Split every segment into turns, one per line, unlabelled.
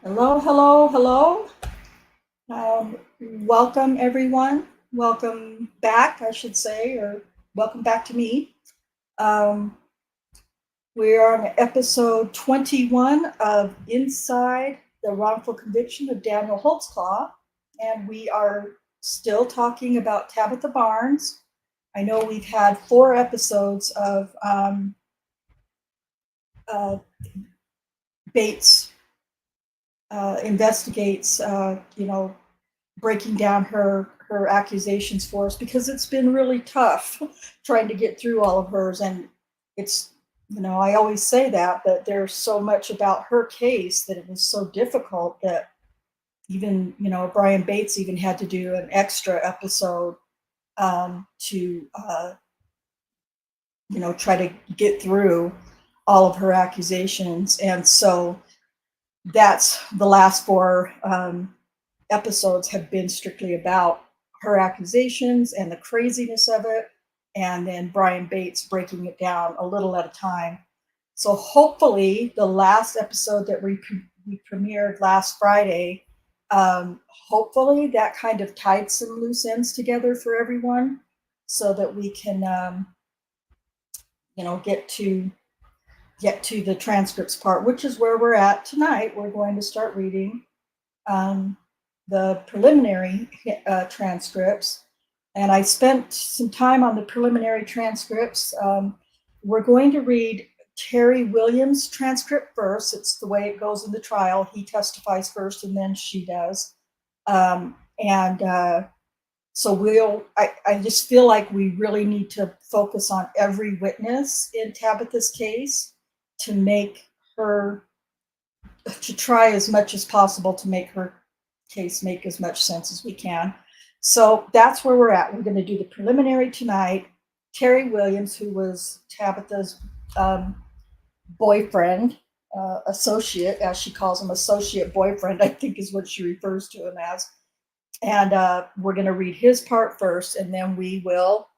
Hello, hello, hello. Welcome, everyone. Welcome back, I should say, or welcome back to me. Um, we are on episode 21 of Inside the Wrongful Conviction of Daniel Holtzclaw, and we are still talking about Tabitha Barnes. I know we've had 4 episodes of uh, Bates investigates, breaking down her accusations for us because it's been really tough trying to get through all of hers. And it's, I always say that, but there's so much about her case that it was so difficult that even, Brian Bates even had to do an extra episode to try to get through all of her accusations. And so that's the last 4 episodes have been strictly about her accusations and the craziness of it, and then Brian Bates breaking it down a little at a time. So hopefully the last episode that we premiered last Friday, hopefully that kind of tied some loose ends together for everyone so that we can, get to the transcripts part, which is where we're at tonight. We're going to start reading the preliminary transcripts, and I spent some time on the preliminary transcripts. We're going to read Terry Williams' transcript first. It's the way it goes in the trial. He testifies first, and then she does. So I just feel like we really need to focus on every witness in Tabitha's case to try as much as possible to make her case make as much sense as we can. So that's where we're at. We're going to do the preliminary tonight. Terry Williams, who was Tabitha's boyfriend, associate, as she calls him, associate boyfriend, I think is what she refers to him as. And we're going to read his part first, and then we will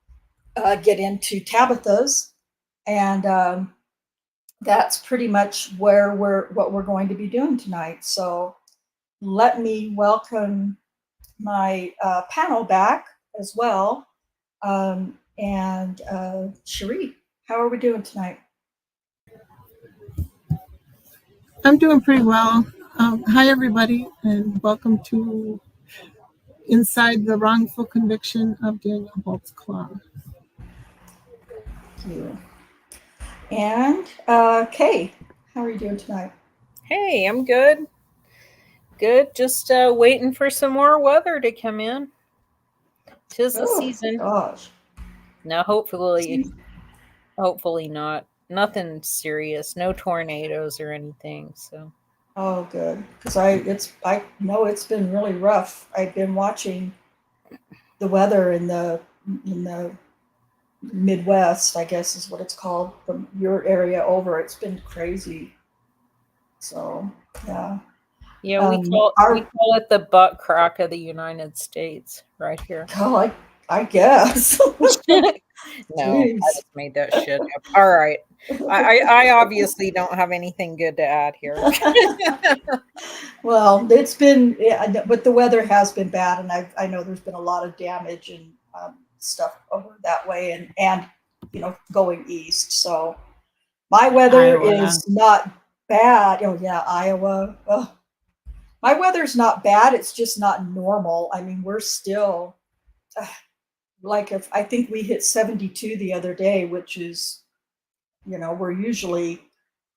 get into Tabitha's. And that's pretty much what we're going to be doing tonight. So let me welcome my panel back as well. And Cherie, how are we doing tonight?
I'm doing pretty well. Hi, everybody, and welcome to Inside the Wrongful Conviction of Daniel Holtzclaw.
Thank you. And Kay, how are you doing tonight?
Hey, I'm good. Good. Just waiting for some more weather to come in. 'Tis the season.
Gosh.
No, hopefully not. Nothing serious. No tornadoes or anything. So.
Oh, good. Because I know it's been really rough. I've been watching the weather in the Midwest, I guess is what it's called, from your area over. It's been crazy. So yeah.
Yeah, we call it the butt crack of the United States right here.
Oh, I guess.
No, I just made that shit up. All right. I obviously don't have anything good to add here.
Well, it's been, yeah, but the weather has been bad, and I know there's been a lot of damage and stuff over that way, and going east. So my weather is not bad. Oh yeah, Iowa. Ugh. My weather's not bad. It's just not normal. I mean, we're still I think we hit 72 the other day, which is, we're usually,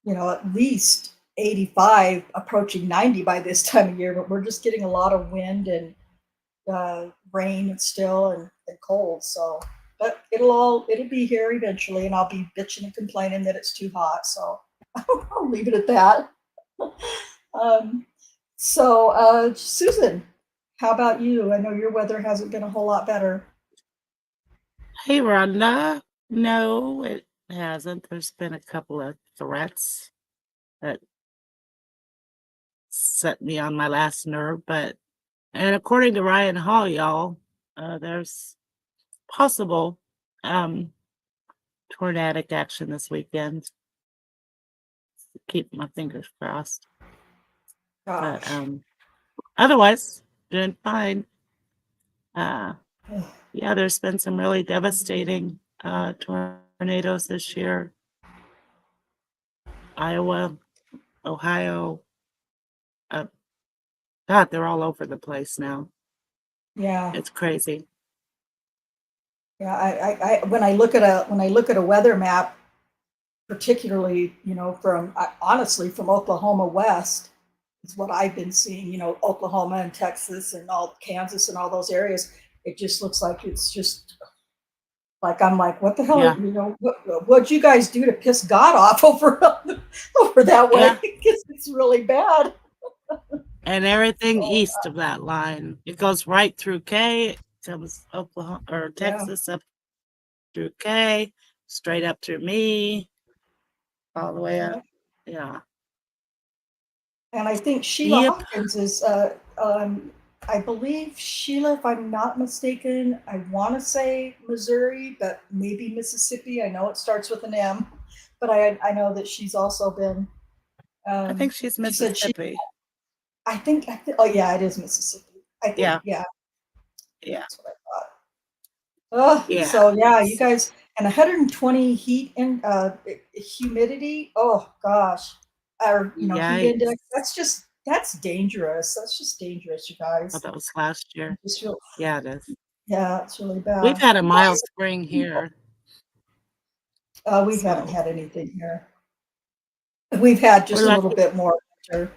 at least 85, approaching 90 by this time of year, but we're just getting a lot of wind and rain still and cold. So, but it'll be here eventually, and I'll be bitching and complaining that it's too hot. So I'll leave it at that. Susan, how about you? I know your weather hasn't been a whole lot better.
Hey, Rhonda. No, it hasn't. There's been a couple of threats that set me on my last nerve, and according to Ryan Hall, y'all, there's possible tornadic action this weekend. Keep my fingers crossed. But
Gosh.
otherwise, doing fine. Yeah, there's been some really devastating tornadoes this year. Iowa, Ohio. God, they're all over the place now.
Yeah.
It's crazy.
Yeah. When I look at a weather map, particularly, honestly from Oklahoma west, is what I've been seeing. Oklahoma and Texas and all Kansas and all those areas. It just looks like it's just like I'm like, what the hell?
Yeah.
What'd you guys do to piss God off over that way?
Yeah.
Because it's really bad.
And everything east of that line. It goes right through K, comes Oklahoma or
Yeah.
Texas up through K, straight up through me, all the way up. Yeah.
And I think Sheila
Yep.
Hawkins is, I believe Sheila, if I'm not mistaken, I want to say Missouri, but maybe Mississippi. I know it starts with an M, but I know that she's also been.
I think she's
She said
Mississippi.
oh yeah, it is Mississippi. I think,
Yeah.
yeah,
Yeah.
that's what I thought. Oh,
Yeah.
so yeah, you guys, and 120 heat and humidity. Oh gosh, or heat
Yikes.
index. That's dangerous. That's just dangerous, you guys.
Oh, that was last year.
Just real,
Yeah, it is.
yeah, it's really bad.
We've had a mild spring here.
We
So-
haven't had anything here. We've had just
We're
a little
lucky.
bit more winter.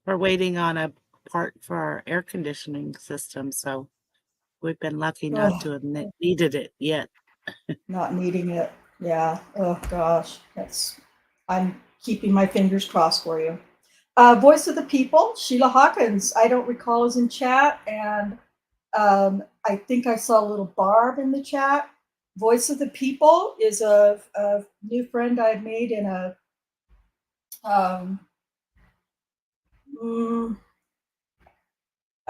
We're waiting on a part for our air conditioning system, so we've been lucky not to have needed it yet.
Not needing it. Yeah. Oh gosh, I'm keeping my fingers crossed for you. Voice of the People, Sheila Hawkins. I don't recall is in chat, and I think I saw a little Barb in the chat. Voice of the People is a new friend I've made in a. I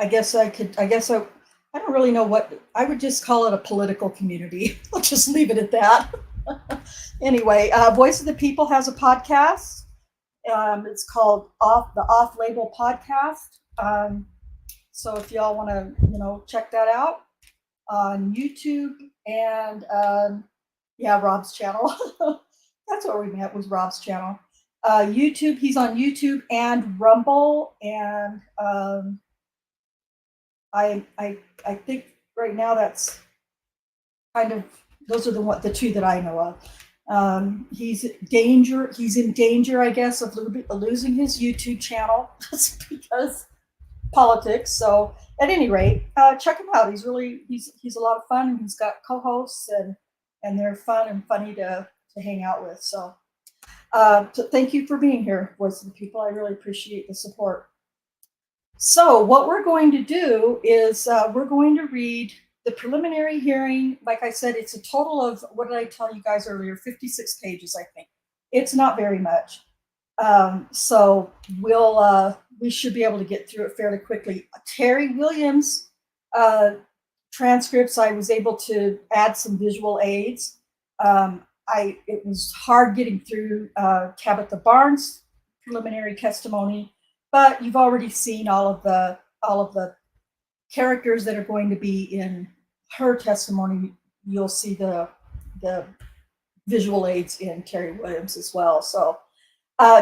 guess I don't really know what I would just call it, a political community. I'll just leave it at that. Anyway, Voice of the People has a podcast. It's called the Off Label Podcast. So if y'all want to, check that out on YouTube and Rob's channel. That's where we met, was Rob's channel. YouTube, he's on YouTube and Rumble, and I think right now that's kind of, those are the two that I know of. He's in danger, I guess, of losing his YouTube channel just because politics. So at any rate, check him out. He's a lot of fun, and he's got co-hosts, and they're fun and funny to hang out with. So thank you for being here, Voice of the People. I really appreciate the support. So what we're going to do is we're going to read the preliminary hearing. Like I said, it's a total of, what did I tell you guys earlier? 56 pages, I think. It's not very much. So we should be able to get through it fairly quickly. Terry Williams transcripts, I was able to add some visual aids. It was hard getting through Tabitha Barnes' preliminary testimony, but you've already seen all of the characters that are going to be in her testimony. You'll see the visual aids in Terry Williams as well. So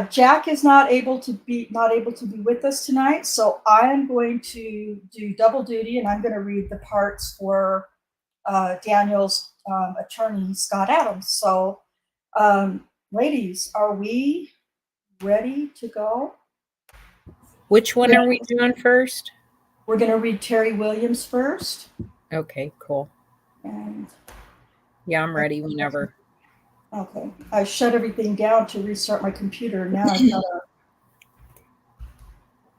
Jack is not able to be with us tonight, so I am going to do double duty, and I'm going to read the parts for Daniel's attorney, Scott Adams. So, ladies, are we ready to go?
Which one are we doing first?
We're going to read Terry Williams first.
Okay, cool.
And
yeah, I'm ready whenever.
Okay. I shut everything down to restart my computer. Now I've got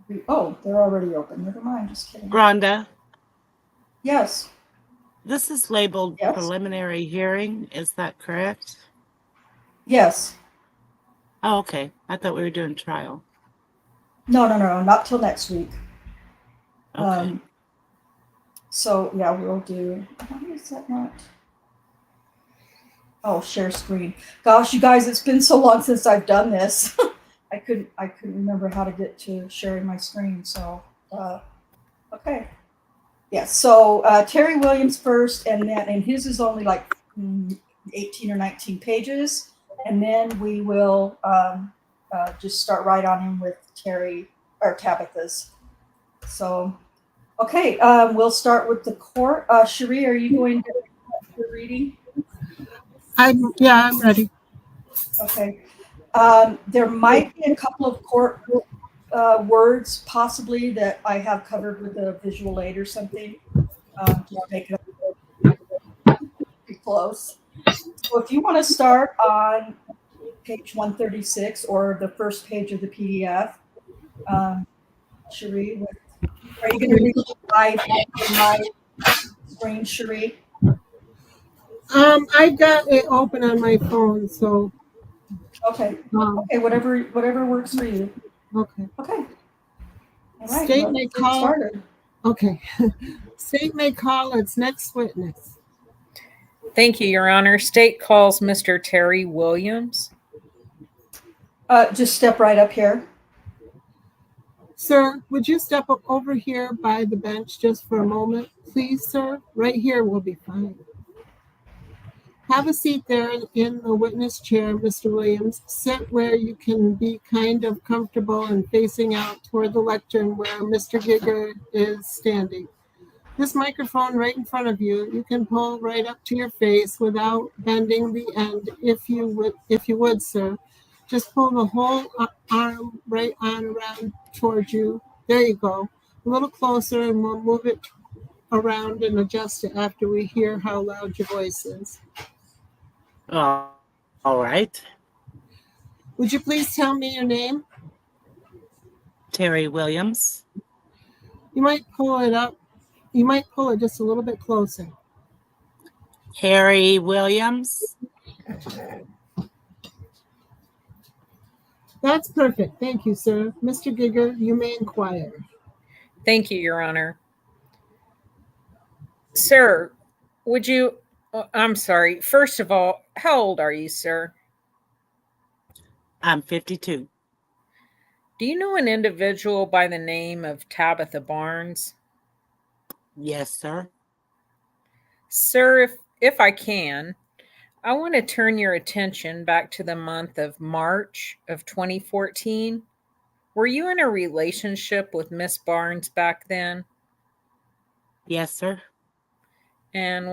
to... Oh, they're already open. Never mind. Just kidding.
Rhonda?
Yes.
This is labeled preliminary hearing. Is that correct?
Yes.
Oh, okay. I thought we were doing trial.
No. Not till next week.
Okay.
So, yeah, we'll do... Why is that not... Oh, share screen. Gosh, you guys, it's been so long since I've done this. I couldn't remember how to get to sharing my screen. So okay. Yeah, so Terry Williams first, and his is only like 18 or 19 pages, and then we will just start right on in with Terry or Tabitha's. So, okay, we'll start with the court. Cherie, are you going to the reading?
I'm ready.
Okay. There might be a couple of court words possibly that I have covered with a visual aid or something. Just make it pretty close. So if you want to start on page 136 or the first page of the PDF, Cherie, are you going to read my screen, Cherie?
I've got it open on my phone, so
Okay. Okay, whatever works for you.
okay.
Okay. All right.
State may
Let's get
call.
started.
Okay. State may call its next witness.
Thank you, Your Honor. State calls Mr. Terry Williams.
Just step right up here.
Sir, would you step up over here by the bench just for a moment? Please, sir. Right here will be fine. Have a seat there in the witness chair, Mr. Williams. Sit where you can be kind of comfortable and facing out toward the lectern where Mr. Giger is standing. This microphone right in front of you, you can pull right up to your face without bending the end if you would, sir. Just pull the whole arm right on around towards you. There you go. A little closer and we'll move it around and adjust it after we hear how loud your voice is.
Oh, all right.
Would you please tell me your name?
Terry Williams.
You might pull it up. You might pull it just a little bit closer.
Terry Williams.
That's perfect. Thank you, sir. Mr. Giger, you may inquire.
Thank you, Your Honor. Sir, would you, I'm sorry. First of all, how old are you, sir?
I'm 52.
Do you know an individual by the name of Tabitha Barnes?
Yes, sir.
Sir, if I can, I want to turn your attention back to the month of March of 2014. Were you in a relationship with Miss Barnes back then?
Yes, sir.
And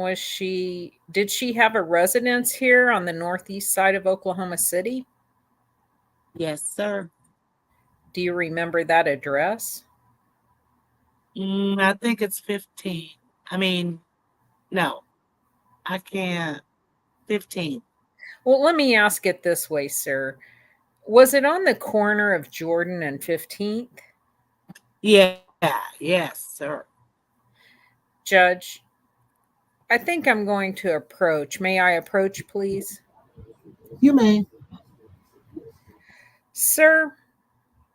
did she have a residence here on the northeast side of Oklahoma City?
Yes, sir.
Do you remember that address?
I think it's 15. I mean, no, I can't. 15.
Well, let me ask it this way, sir. Was it on the corner of Jordan and 15th?
Yeah, yes, sir.
Judge, I think I'm going to approach. May I approach, please?
You may.
Sir,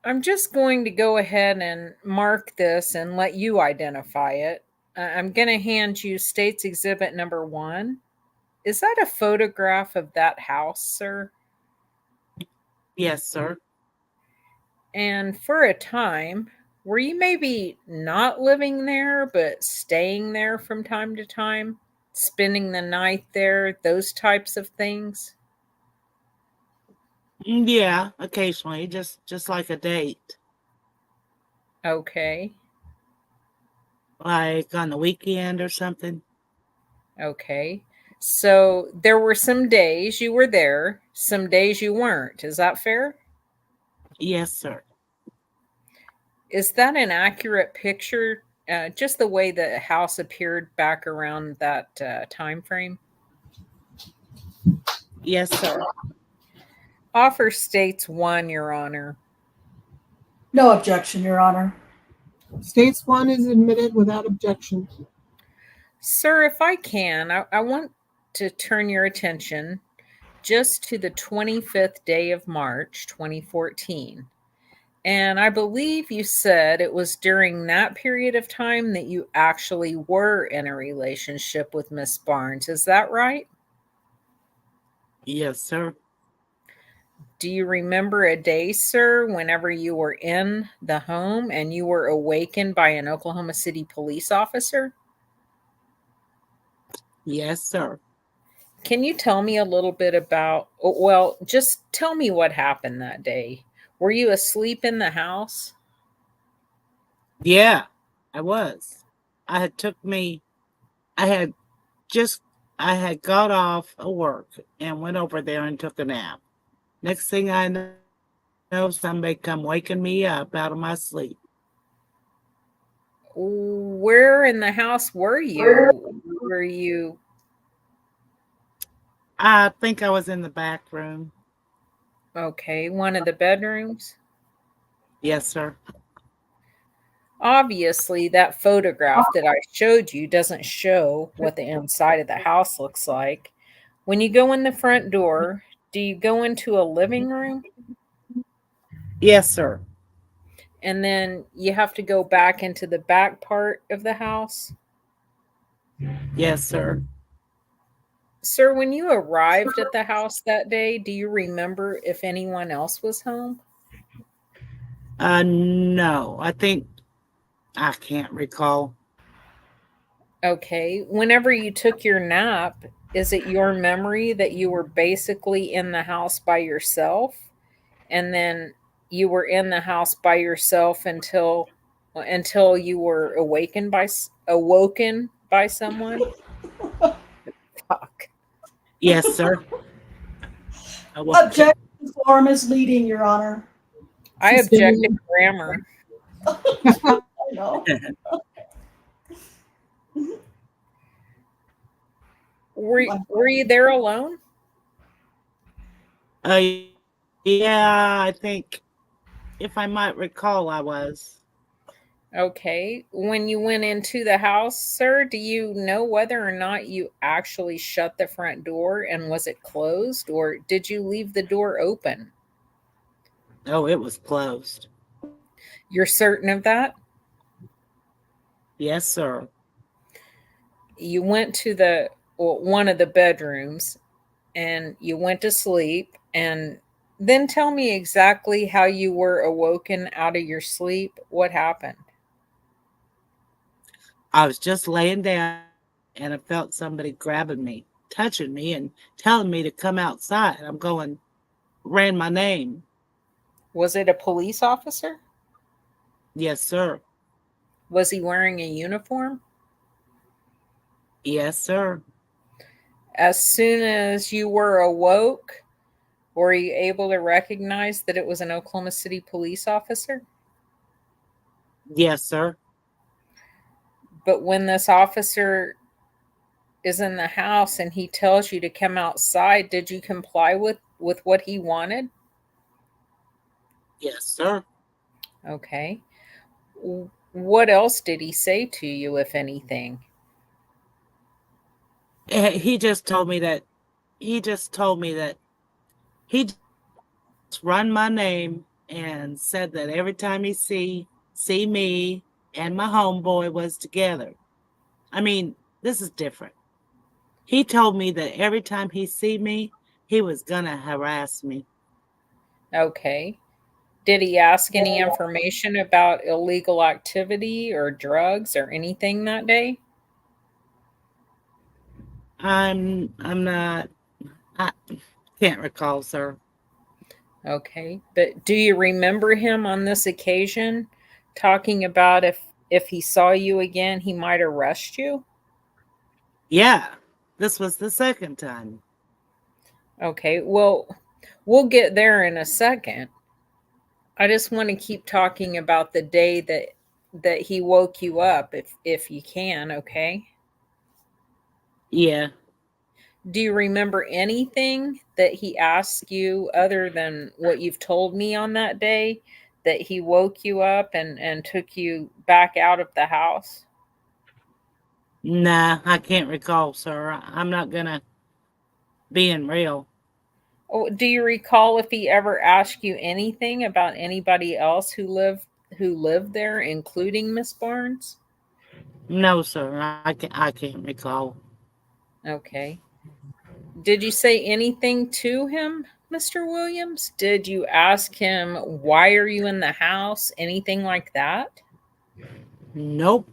I'm just going to go ahead and mark this and let you identify it. I'm going to hand you State's Exhibit number 1. Is that a photograph of that house, sir?
Yes, sir.
And for a time, were you maybe not living there, but staying there from time to time? Spending the night there, those types of things?
Yeah, occasionally, just like a date,
Okay.
like on the weekend or something.
Okay. So there were some days you were there, some days you weren't. Is that fair?
Yes, sir.
Is that an accurate picture? Just the way the house appeared back around that time frame?
Yes, sir.
Offer States 1, Your Honor.
No objection, Your Honor.
States 1 is admitted without objection.
Sir, if I can, I want to turn your attention just to the 25th day of March, 2014. And I believe you said it was during that period of time that you actually were in a relationship with Miss Barnes. Is that right?
Yes, sir.
Do you remember a day, sir, whenever you were in the home and you were awakened by an Oklahoma City police officer?
Yes, sir.
Can you tell me a little bit about, well, just tell me what happened that day. Were you asleep in the house?
Yeah, I was. I had took me, I had just, I had got off of work and went over there and took a nap. Next thing I know, somebody come waking me up out of my sleep.
Where in the house were you? Were you
I think I was in the back room.
okay? One of the bedrooms?
Yes, sir.
Obviously, that photograph that I showed you doesn't show what the inside of the house looks like. When you go in the front door, do you go into a living room
Yes, sir.
and then you have to go back into the back part of the house?
Yes, sir.
Sir, when you arrived at the house that day, do you remember if anyone else was home?
No, I can't recall.
Okay. Whenever you took your nap, is it your memory that you were basically in the house by yourself? And then you were in the house by yourself until you were awoken by someone? Fuck.
Yes, sir. I was.
Objection form is leading, Your Honor.
I object to grammar.
I know.
Were you there alone?
Uh, yeah, I think, if I might recall, I was.
Okay. When you went into the house, sir, do you know whether or not you actually shut the front door and was it closed or did you leave the door open?
Oh, it was closed.
You're certain of that?
Yes, sir.
You went to one of the bedrooms and you went to sleep, and then tell me exactly how you were awoken out of your sleep. What happened?
I was just laying down and I felt somebody grabbing me, touching me, and telling me to come outside. I'm going, ran my name.
Was it a police officer?
Yes, sir.
Was he wearing a uniform?
Yes, sir.
As soon as you were awoke, were you able to recognize that it was an Oklahoma City police officer?
Yes, sir.
But when this officer is in the house and he tells you to come outside, did you comply with what he wanted?
Yes, sir.
Okay. What else did he say to you, if anything?
He just told me that he just told me that he just run my name and said that every time he see me and my homeboy was together. I mean, this is different. He told me that every time he see me, he was gonna harass me.
Okay. Did he ask any information about illegal activity or drugs or anything that day?
I'm not I can't recall, sir.
Okay. But do you remember him on this occasion talking about if he saw you again, he might arrest you?
Yeah. This was the second time.
Okay. Well, we'll get there in a second. I just want to keep talking about the day that he woke you up if you can, okay?
Yeah.
Do you remember anything that he asked you other than what you've told me on that day that he woke you up and took you back out of the house?
Nah, I can't recall, sir. I'm not gonna being real.
Oh, do you recall if he ever asked you anything about anybody else who lived there, including Miss Barnes?
No, sir. I can't recall.
Okay. Did you say anything to him Mr. Williams? Did you ask him, why are you in the house? Anything like that?
Nope.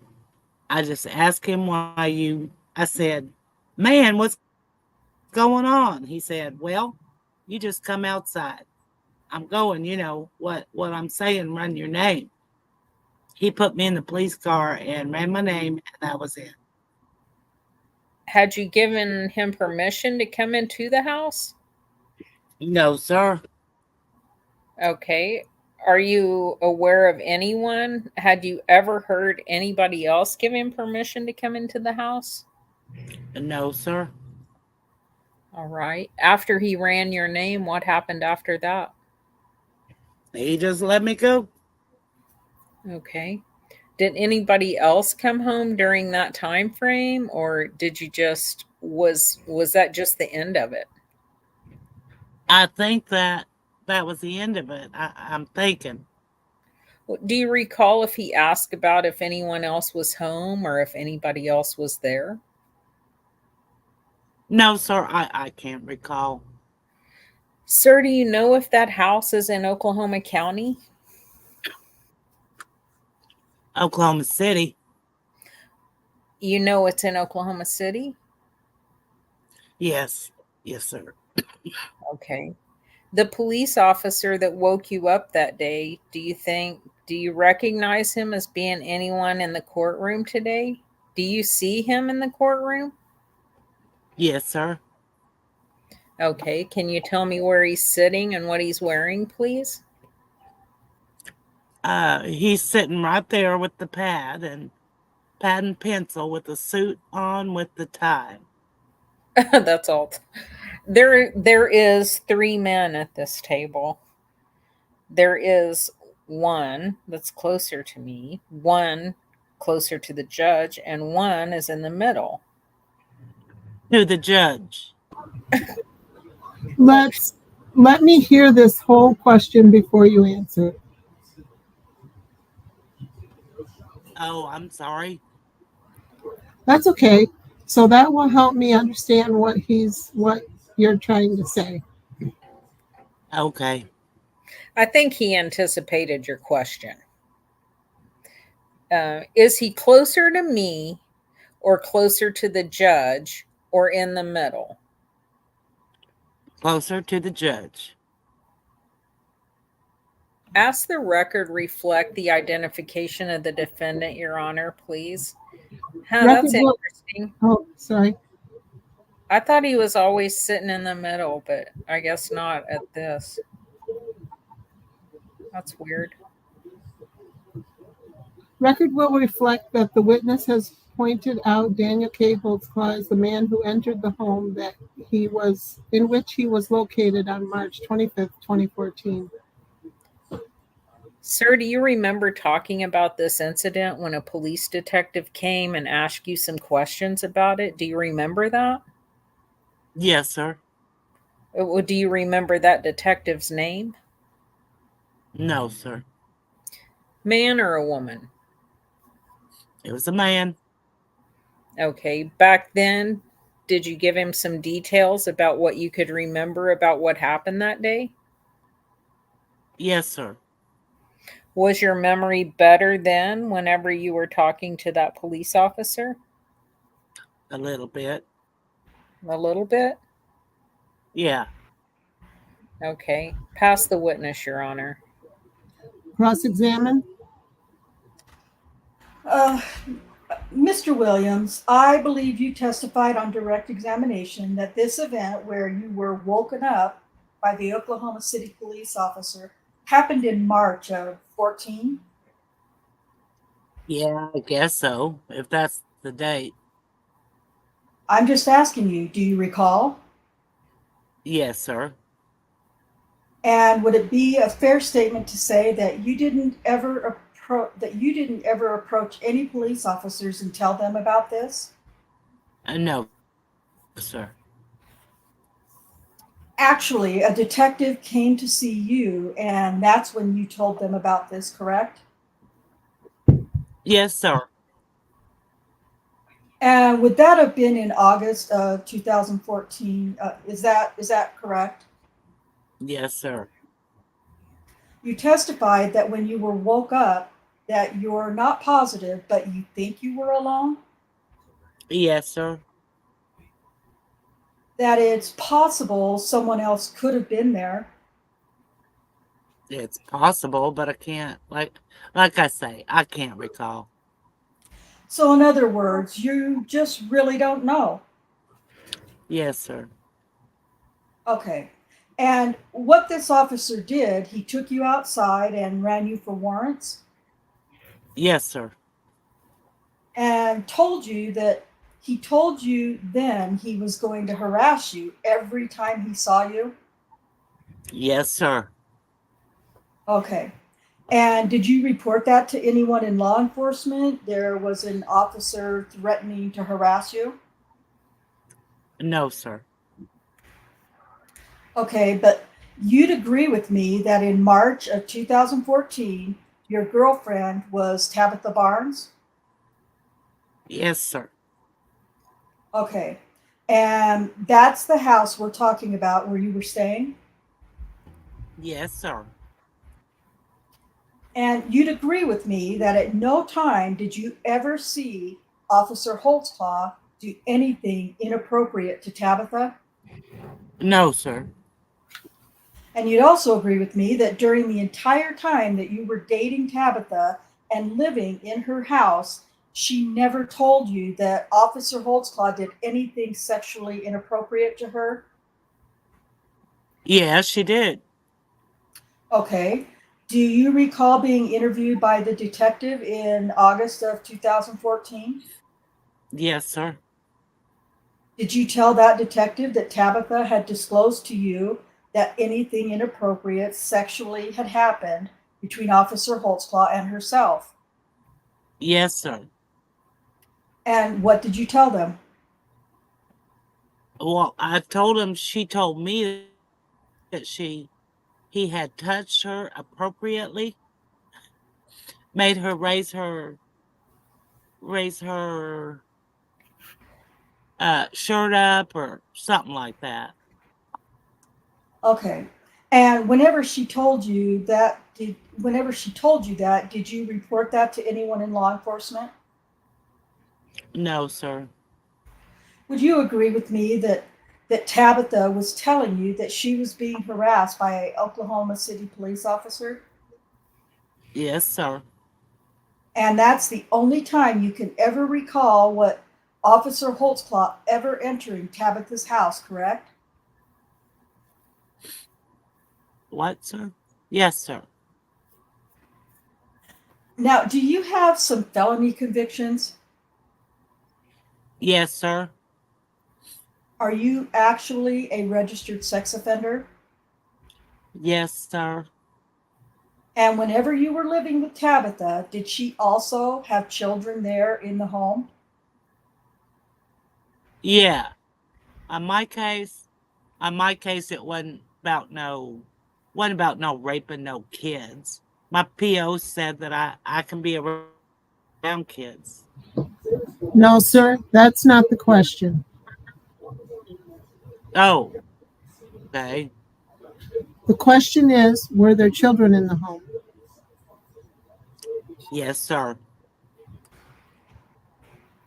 I just asked him I said, man, what's going on? He said, well, you just come outside. I'm going, what I'm saying, run your name. He put me in the police car and ran my name, and that was it.
Had you given him permission to come into the house?
No, sir.
Okay. Are you aware of anyone? Had you ever heard anybody else give him permission to come into the house?
No, sir.
All right. After he ran your name, what happened after that?
He just let me go.
Okay. Did anybody else come home during that time frame, or did you just was that just the end of it?
I think that was the end of it. I'm thinking.
Do you recall if he asked about if anyone else was home or if anybody else was there?
No, sir, I can't recall.
Sir, do you know if that house is in Oklahoma County?
Oklahoma City.
You know it's in Oklahoma City?
Yes. Yes, sir.
Okay. The police officer that woke you up that day, do you recognize him as being anyone in the courtroom today? Do you see him in the courtroom?
Yes, sir.
Okay. Can you tell me where he's sitting and what he's wearing, please?
He's sitting right there with the pad and pencil with the suit on with the tie.
That's all. There is three men at this table. There is one that's closer to me, one closer to the judge, and one is in the middle.
To the judge.
Let me hear this whole question before you answer it.
Oh, I'm sorry.
That's okay. So that will help me understand what you're trying to say.
Okay.
I think he anticipated your question. Is he closer to me or closer to the judge or in the middle?
Closer to the judge.
Ask the record reflect the identification of the defendant, Your Honor, please. That's interesting.
Oh, sorry.
I thought he was always sitting in the middle, but I guess not at this. That's weird.
Record will reflect that the witness has pointed out Daniel K. Holtzclaw as the man who entered the home in which he was located on March 25th, 2014.
Sir, do you remember talking about this incident when a police detective came and asked you some questions about it? Do you remember that?
Yes, sir.
Do you remember that detective's name?
No, sir.
Man or a woman?
It was a man.
Okay. Back then, did you give him some details about what you could remember about what happened that day?
Yes, sir.
Was your memory better then whenever you were talking to that police officer?
A little bit.
A little bit?
Yeah.
Okay. Pass the witness, Your Honor.
Cross-examine.
Mr. Williams, I believe you testified on direct examination that this event where you were woken up by the Oklahoma City police officer happened in March of 14.
Yeah, I guess so, if that's the date.
I'm just asking you, do you recall?
Yes, sir.
And would it be a fair statement to say that you didn't ever approach any police officers and tell them about this?
No, sir.
Actually, a detective came to see you, and that's when you told them about this, correct?
Yes, sir.
And would that have been in August of 2014? Is that correct?
Correct.
Is that correct?
Yes, sir.
You testified that when you were woke up, that you're not positive, but you think you were alone,
Yes, sir.
that it's possible someone else could have been there.
It's possible, but I can't like I say, I can't recall.
So, in other words, you just really don't know.
Yes, sir.
Okay. And what this officer did, he took you outside and ran you for warrants
Yes, sir.
and told you that he told you then he was going to harass you every time he saw you.
Yes, sir.
Okay. And did you report that to anyone in law enforcement? There was an officer threatening to harass you?
No, sir.
Okay, but you'd agree with me that in March of 2014, your girlfriend was Tabitha Barnes?
Yes, sir.
Okay. And that's the house we're talking about where you were staying?
Yes, sir.
And you'd agree with me that at no time did you ever see Officer Holtzclaw do anything inappropriate to Tabitha?
No, sir.
And you'd also agree with me that during the entire time that you were dating Tabitha and living in her house, she never told you that Officer Holtzclaw did anything sexually inappropriate to her?
Yeah, she did.
Okay. Do you recall being interviewed by the detective in August of 2014?
Yes, sir.
Did you tell that detective that Tabitha had disclosed to you that anything inappropriate sexually had happened between Officer Holtzclaw and herself?
Yes, sir.
And what did you tell them?
Well, I told him she told me that he had touched her appropriately, made her raise her shirt up or something like that.
Okay. And whenever she told you that, did you report that to anyone in law enforcement?
No, sir.
Would you agree with me that Tabitha was telling you that she was being harassed by a Oklahoma City police officer?
Yes, sir.
And that's the only time you can ever recall what Officer Holtzclaw ever entering Tabitha's house, correct?
What, sir? Yes, sir.
Now, do you have some felony convictions?
Yes, sir.
Are you actually a registered sex offender?
Yes, sir.
And whenever you were living with Tabitha, did she also have children there in the home?
Yeah. On my case, it wasn't about no raping no kids. My PO said that I can be around kids.
No, sir, that's not the question.
Oh, okay.
The question is, were there children in the home?
Yes, sir.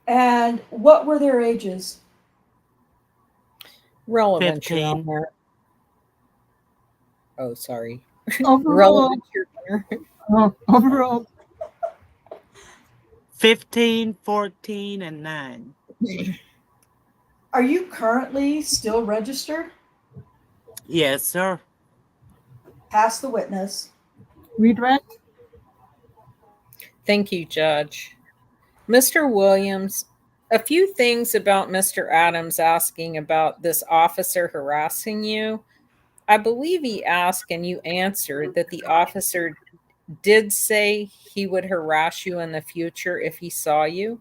And what were their ages?
Relevant, Your
15.
Honor. Oh, sorry.
Overruled.
Relevant, Your Honor.
Oh, overruled.
15, 14, and 9.
Are you currently still registered?
Yes, sir.
Pass the witness.
Redirect.
Thank you, Judge. Mr. Williams, a few things about Mr. Adams asking about this officer harassing you. I believe he asked and you answered that the officer did say he would harass you in the future if he saw you.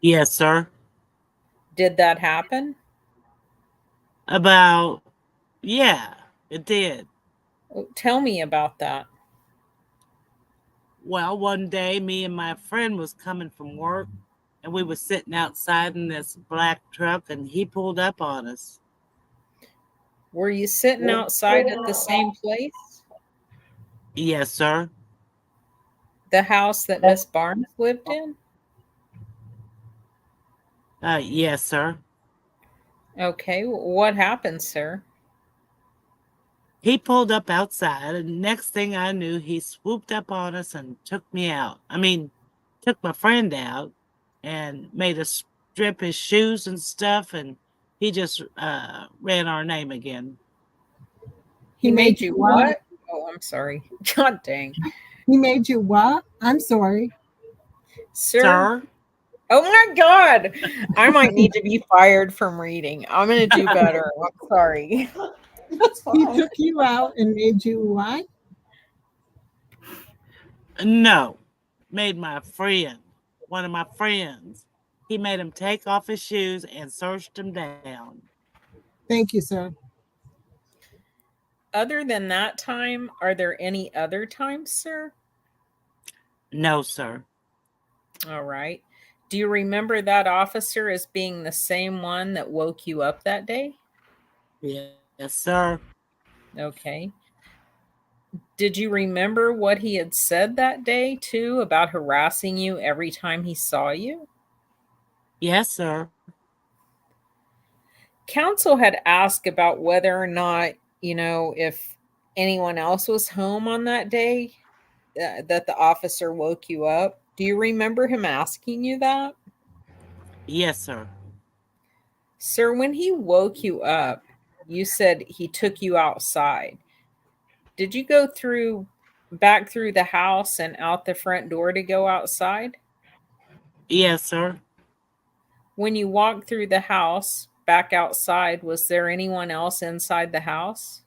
Yes, sir.
Did that happen?
About, yeah, it did.
Oh, tell me about that.
Well, one day me and my friend was coming from work and we were sitting outside in this black truck and he pulled up on us.
Were you sitting outside at the same place?
Yes, sir.
The house that Miss Barnes lived in?
Yes, sir.
Okay, what happened, sir?
He pulled up outside, and next thing I knew, he swooped up on us and took me out. I mean, took my friend out and made us strip his shoes and stuff, and he just ran our name again.
He made you what? Oh, I'm sorry. God dang.
He made you what? I'm sorry.
Sir?
Sir?
Oh my God. I might need to be fired from reading. I'm going to do better. I'm sorry.
That's
He
fine.
took you out and made you what?
No. Made my friend, one of my friends. He made him take off his shoes and searched him down.
Thank you, sir.
Other than that time, are there any other times, sir?
No, sir.
All right. Do you remember that officer as being the same one that woke you up that day?
Yes, sir.
Okay. Did you remember what he had said that day, too, about harassing you every time he saw you?
Yes, sir.
Counsel had asked about whether or not, if anyone else was home on that day that the officer woke you up. Do you remember him asking you that?
Yes, sir.
Sir, when he woke you up, you said he took you outside. Did you go back through the house and out the front door to go outside?
Yes, sir.
When you walked through the house back outside, was there anyone else inside the house?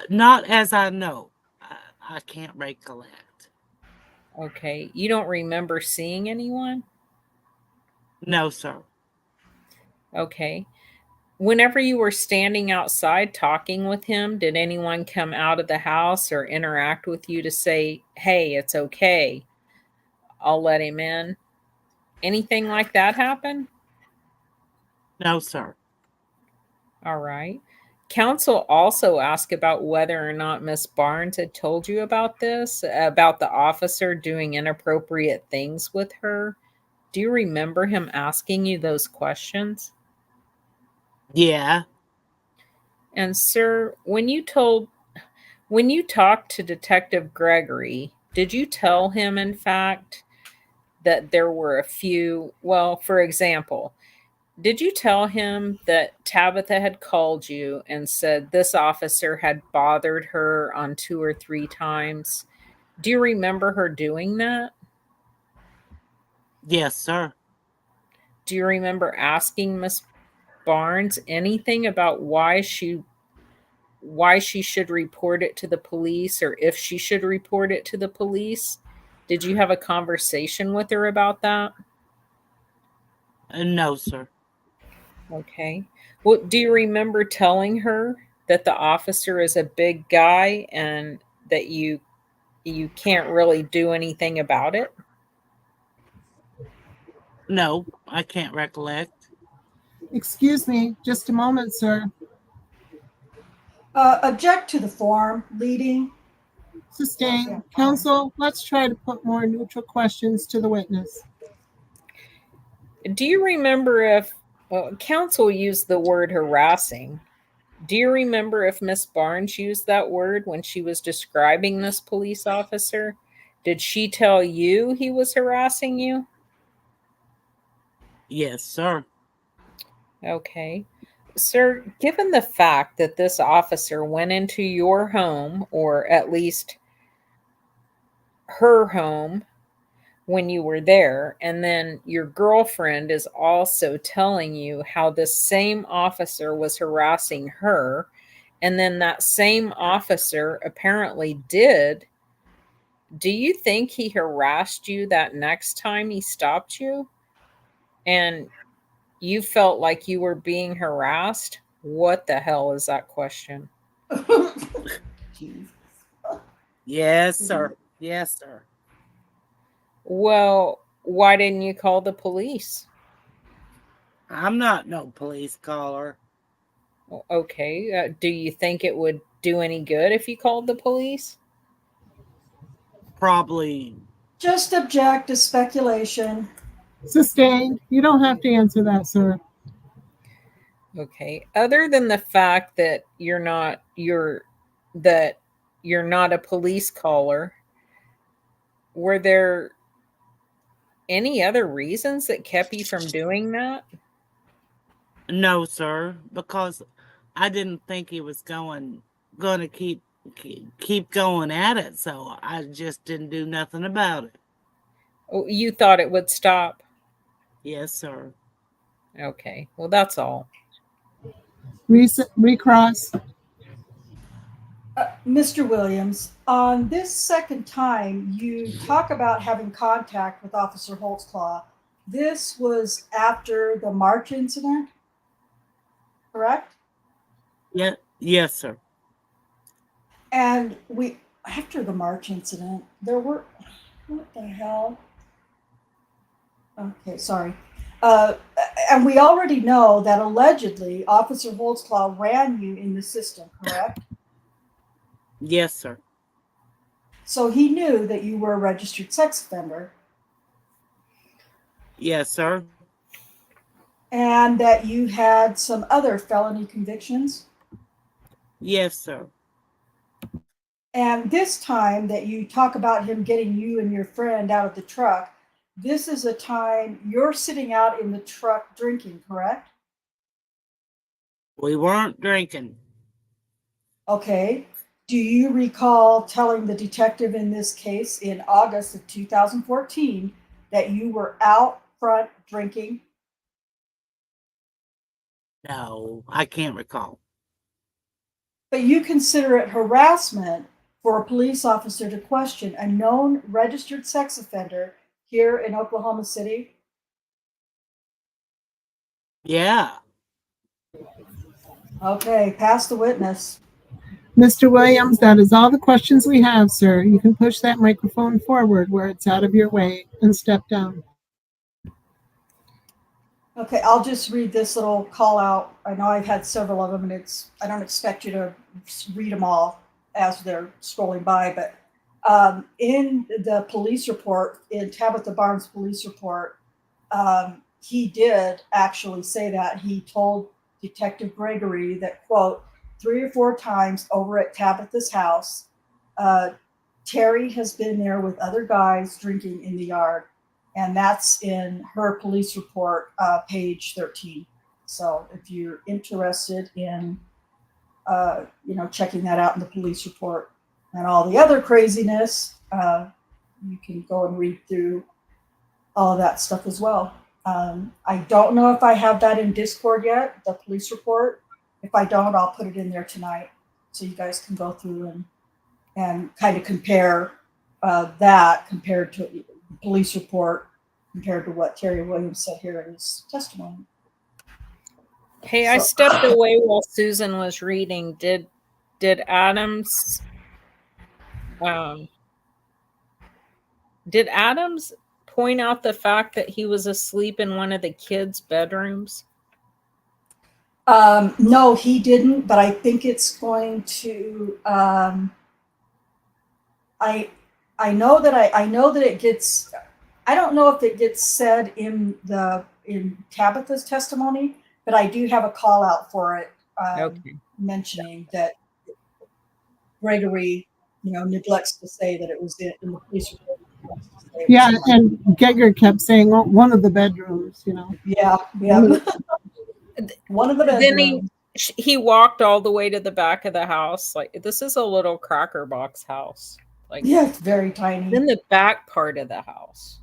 Not as I know. I can't recollect.
Okay. You don't remember seeing anyone?
No, sir.
Okay. Whenever you were standing outside talking with him, did anyone come out of the house or interact with you to say, hey, it's okay, I'll let him in? Anything like that happen?
No, sir.
All right. Counsel also asked about whether or not Miss Barnes had told you about this, about the officer doing inappropriate things with her. Do you remember him asking you those questions?
Yeah.
And sir, when you talked to Detective Gregory, did you tell him, in fact, that there were a few, well, for example, did you tell him that Tabitha had called you and said this officer had bothered her on 2 or 3 times? Do you remember her doing that?
Yes, sir.
Do you remember asking Miss Barnes anything about why she should report it to the police or if she should report it to the police? Did you have a conversation with her about that?
No, sir.
Okay. Well, do you remember telling her that the officer is a big guy and that you can't really do anything about it?
No, I can't recollect.
Excuse me, just a moment, sir.
Object to the form, leading.
Sustained. Counsel, let's try to put more neutral questions to the witness.
Do you remember if counsel used the word harassing? Do you remember if Miss Barnes used that word when she was describing this police officer? Did she tell you he was harassing you?
Yes, sir.
Okay. Sir, given the fact that this officer went into your home, or at least her home, when you were there, and then your girlfriend is also telling you how this same officer was harassing her, and then that same officer apparently do you think he harassed you that next time he stopped you and you felt like you were being harassed? What the hell is that question?
Jeez.
Yes, sir. Yes, sir.
Well, why didn't you call the police?
I'm not no police caller.
Okay. Do you think it would do any good if you called the police?
Probably.
Just object to speculation.
Sustained. You don't have to answer that, sir.
Okay. Other than the fact that that you're not a police caller, were there any other reasons that kept you from doing that?
No, sir, because I didn't think he was going to keep going at it, so I just didn't do nothing about it.
Oh, you thought it would stop?
Yes, sir.
Okay. Well, that's all.
Recross.
Mr. Williams, on this second time, you talk about having contact with Officer Holtzclaw. This was after the March incident, correct?
Yeah, yes, sir.
And after the March incident, there were, what the hell? Okay, sorry. Uh, and we already know that allegedly Officer Holtzclaw ran you in the system, correct?
Yes, sir.
So he knew that you were a registered sex offender
Yes, sir.
and that you had some other felony convictions.
Yes, sir.
And this time that you talk about him getting you and your friend out of the truck, this is a time you're sitting out in the truck drinking, correct?
We weren't drinking.
Okay. Do you recall telling the detective in this case in August of 2014 that you were out front drinking?
No, I can't recall.
But you consider it harassment for a police officer to question a known registered sex offender here in Oklahoma City?
Yeah.
Okay, pass the witness.
Mr. Williams, that is all the questions we have, sir. You can push that microphone forward where it's out of your way and step down.
Okay, I'll just read this little call out. I know I've had several of them, and I don't expect you to read them all as they're scrolling by, but in the police report, in Tabitha Barnes' police report, he did actually say that. He told Detective Gregory that, quote, 3 or 4 times over at Tabitha's house, Terry has been there with other guys drinking in the yard. And that's in her police report, page 13. So if you're interested in, checking that out in the police report and all the other craziness, you can go and read through all of that stuff as well. I don't know if I have that in Discord yet, the police report. If I don't, I'll put it in there tonight so you guys can go through and kind of compare that compared to the police report compared to what Terry Williams said here in his testimony.
Hey, I stepped away while Susan was reading. Did Adams point out the fact that he was asleep in one of the kids' bedrooms?
No, he didn't, but I think it's going to. I know that it gets. I don't know if it gets said in Tabitha's testimony, but I do have a call out for it,
Okay.
mentioning that Gregory, neglects to say that it was in the police report.
Yeah, and Geiger kept saying, oh, one of the bedrooms,
Yeah. One of the
Then
bedrooms.
he walked all the way to the back of the house. Like, this is a little cracker box house. Like,
Yeah, it's very tiny.
in the back part of the house.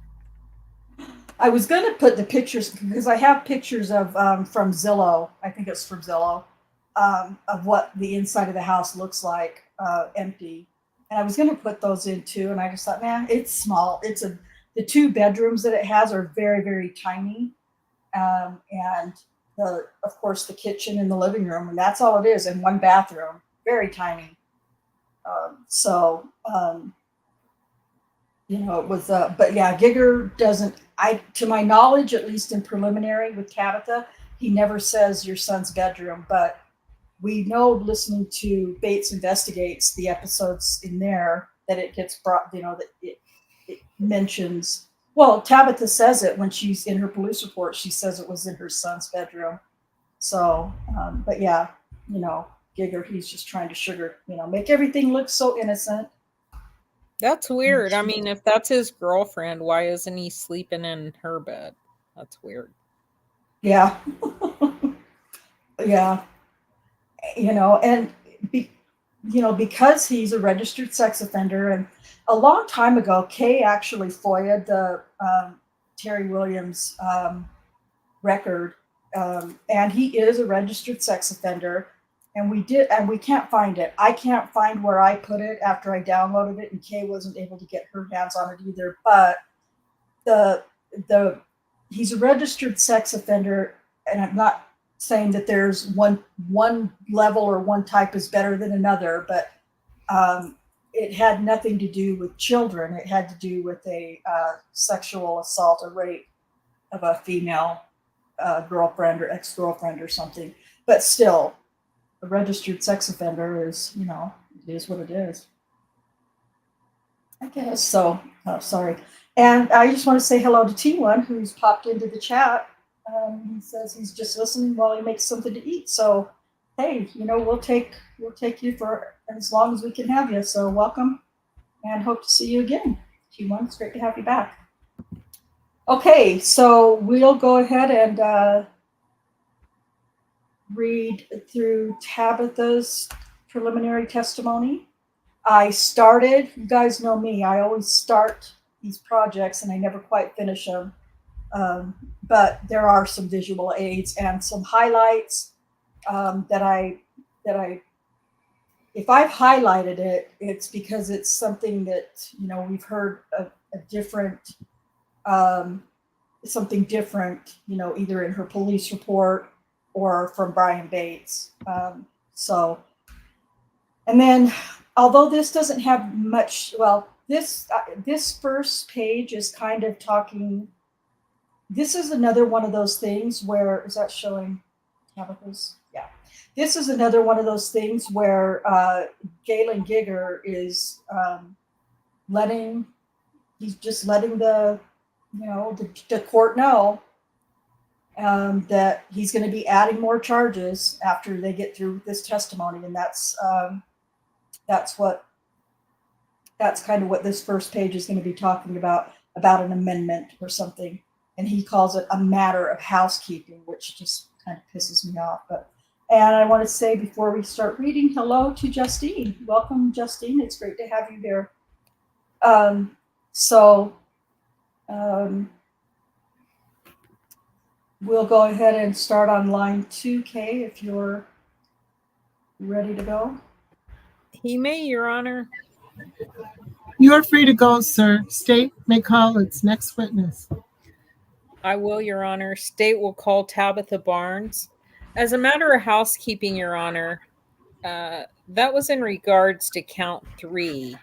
I was going to put the pictures because I have pictures of from Zillow. I think it's from Zillow, of what the inside of the house looks like, empty. And I was going to put those in too. And I just thought, man, it's small. The 2 bedrooms that it has are very, very tiny. And of course, the kitchen and the living room, and that's all it is, and 1 bathroom, very tiny. It was, but yeah, Geiger doesn't, to my knowledge, at least in preliminary with Tabitha, he never says your son's bedroom, but we know listening to Bates Investigates, the episodes in there, that it gets brought, that it mentions, well, Tabitha says it when she's in her police report. She says it was in her son's bedroom. So, but yeah, Giger, he's just trying to make everything look so innocent.
That's weird. I mean, if that's his girlfriend, why isn't he sleeping in her bed? That's weird.
Yeah. Yeah. And because he's a registered sex offender, and a long time ago, Kay actually FOIA'd the Terry Williams record, and he is a registered sex offender. And we can't find it. I can't find where I put it after I downloaded it, and Kay wasn't able to get her hands on it either. But he's a registered sex offender, and I'm not saying that there's one level or one type is better than another, but it had nothing to do with children. It had to do with a sexual assault or rape of a female girlfriend or ex-girlfriend or something. But still, a registered sex offender is, it is what it is, I guess. So, sorry. And I just want to say hello to T1, who's popped into the chat. He says he's just listening while he makes something to eat. So, hey, we'll take you for as long as we can have you. So welcome, and hope to see you again. T1, it's great to have you back. Okay, so we'll go ahead and read through Tabitha's preliminary testimony. You guys know me, I always start these projects and I never quite finish them. But there are some visual aids and some highlights that I, if I've highlighted it, it's because it's something that, we've heard a different, something different, either in her police report or from Brian Bates. And then, although this doesn't have much, this first page is kind of talking. This is another one of those things where, is that showing Tabitha's? Yeah. This is another one of those things where Galen Giger is he's just letting the court know that he's going to be adding more charges after they get through this testimony. And that's kind of what this first page is going to be talking about an amendment or something. And he calls it a matter of housekeeping, which just kind of pisses me off. And I want to say before we start reading, hello to Justine. Welcome, Justine. It's great to have you here. We'll go ahead and start on line 2K if you're ready to go.
He may, Your Honor.
You are free to go, sir. State may call its next witness.
I will, Your Honor. State will call Tabitha Barnes. As a matter of housekeeping, Your Honor, that was in regards to count 3.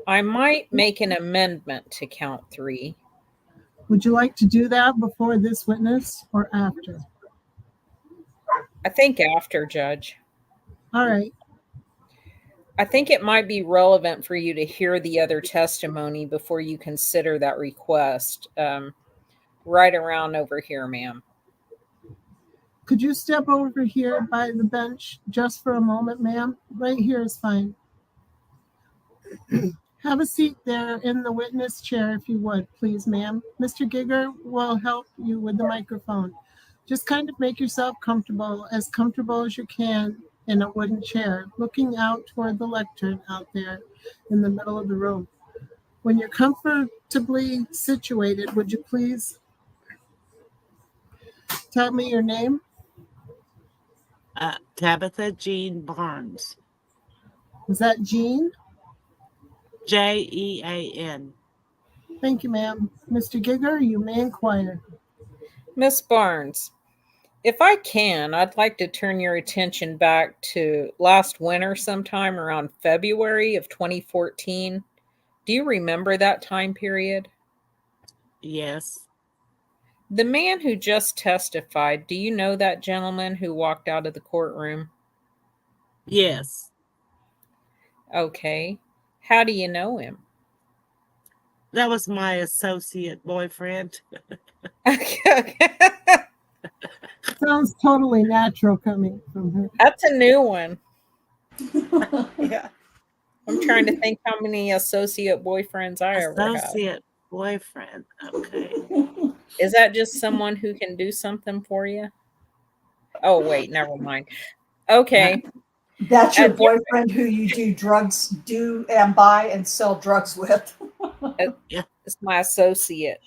I might make an amendment to count 3.
Would you like to do that before this witness or after?
I think after, Judge.
All right.
I think it might be relevant for you to hear the other testimony before you consider that request. Right around over here, ma'am.
Could you step over here by the bench just for a moment, ma'am? Right here is fine. Have a seat there in the witness chair if you would, please, ma'am. Mr. Giger will help you with the microphone. Just kind of make yourself comfortable as you can in a wooden chair, looking out toward the lectern out there in the middle of the room. When you're comfortably situated, would you please tell me your name?
Tabitha Jean Barnes.
Is that Jean?
Jean.
Thank you, ma'am. Mr. Giger, you may inquire.
Miss Barnes, if I can, I'd like to turn your attention back to last winter sometime around February of 2014. Do you remember that time period?
Yes.
The man who just testified, do you know that gentleman who walked out of the courtroom?
Yes.
Okay. How do you know him?
That was my associate boyfriend.
Okay.
Sounds totally natural coming from her.
That's a new one.
Yeah.
I'm trying to think how many associate boyfriends I ever had.
Associate boyfriend. Okay.
Is that just someone who can do something for you? Oh, wait, never mind. Okay.
That's your
At
boyfriend who you do and buy and sell drugs with.
Yeah.
It's my associate.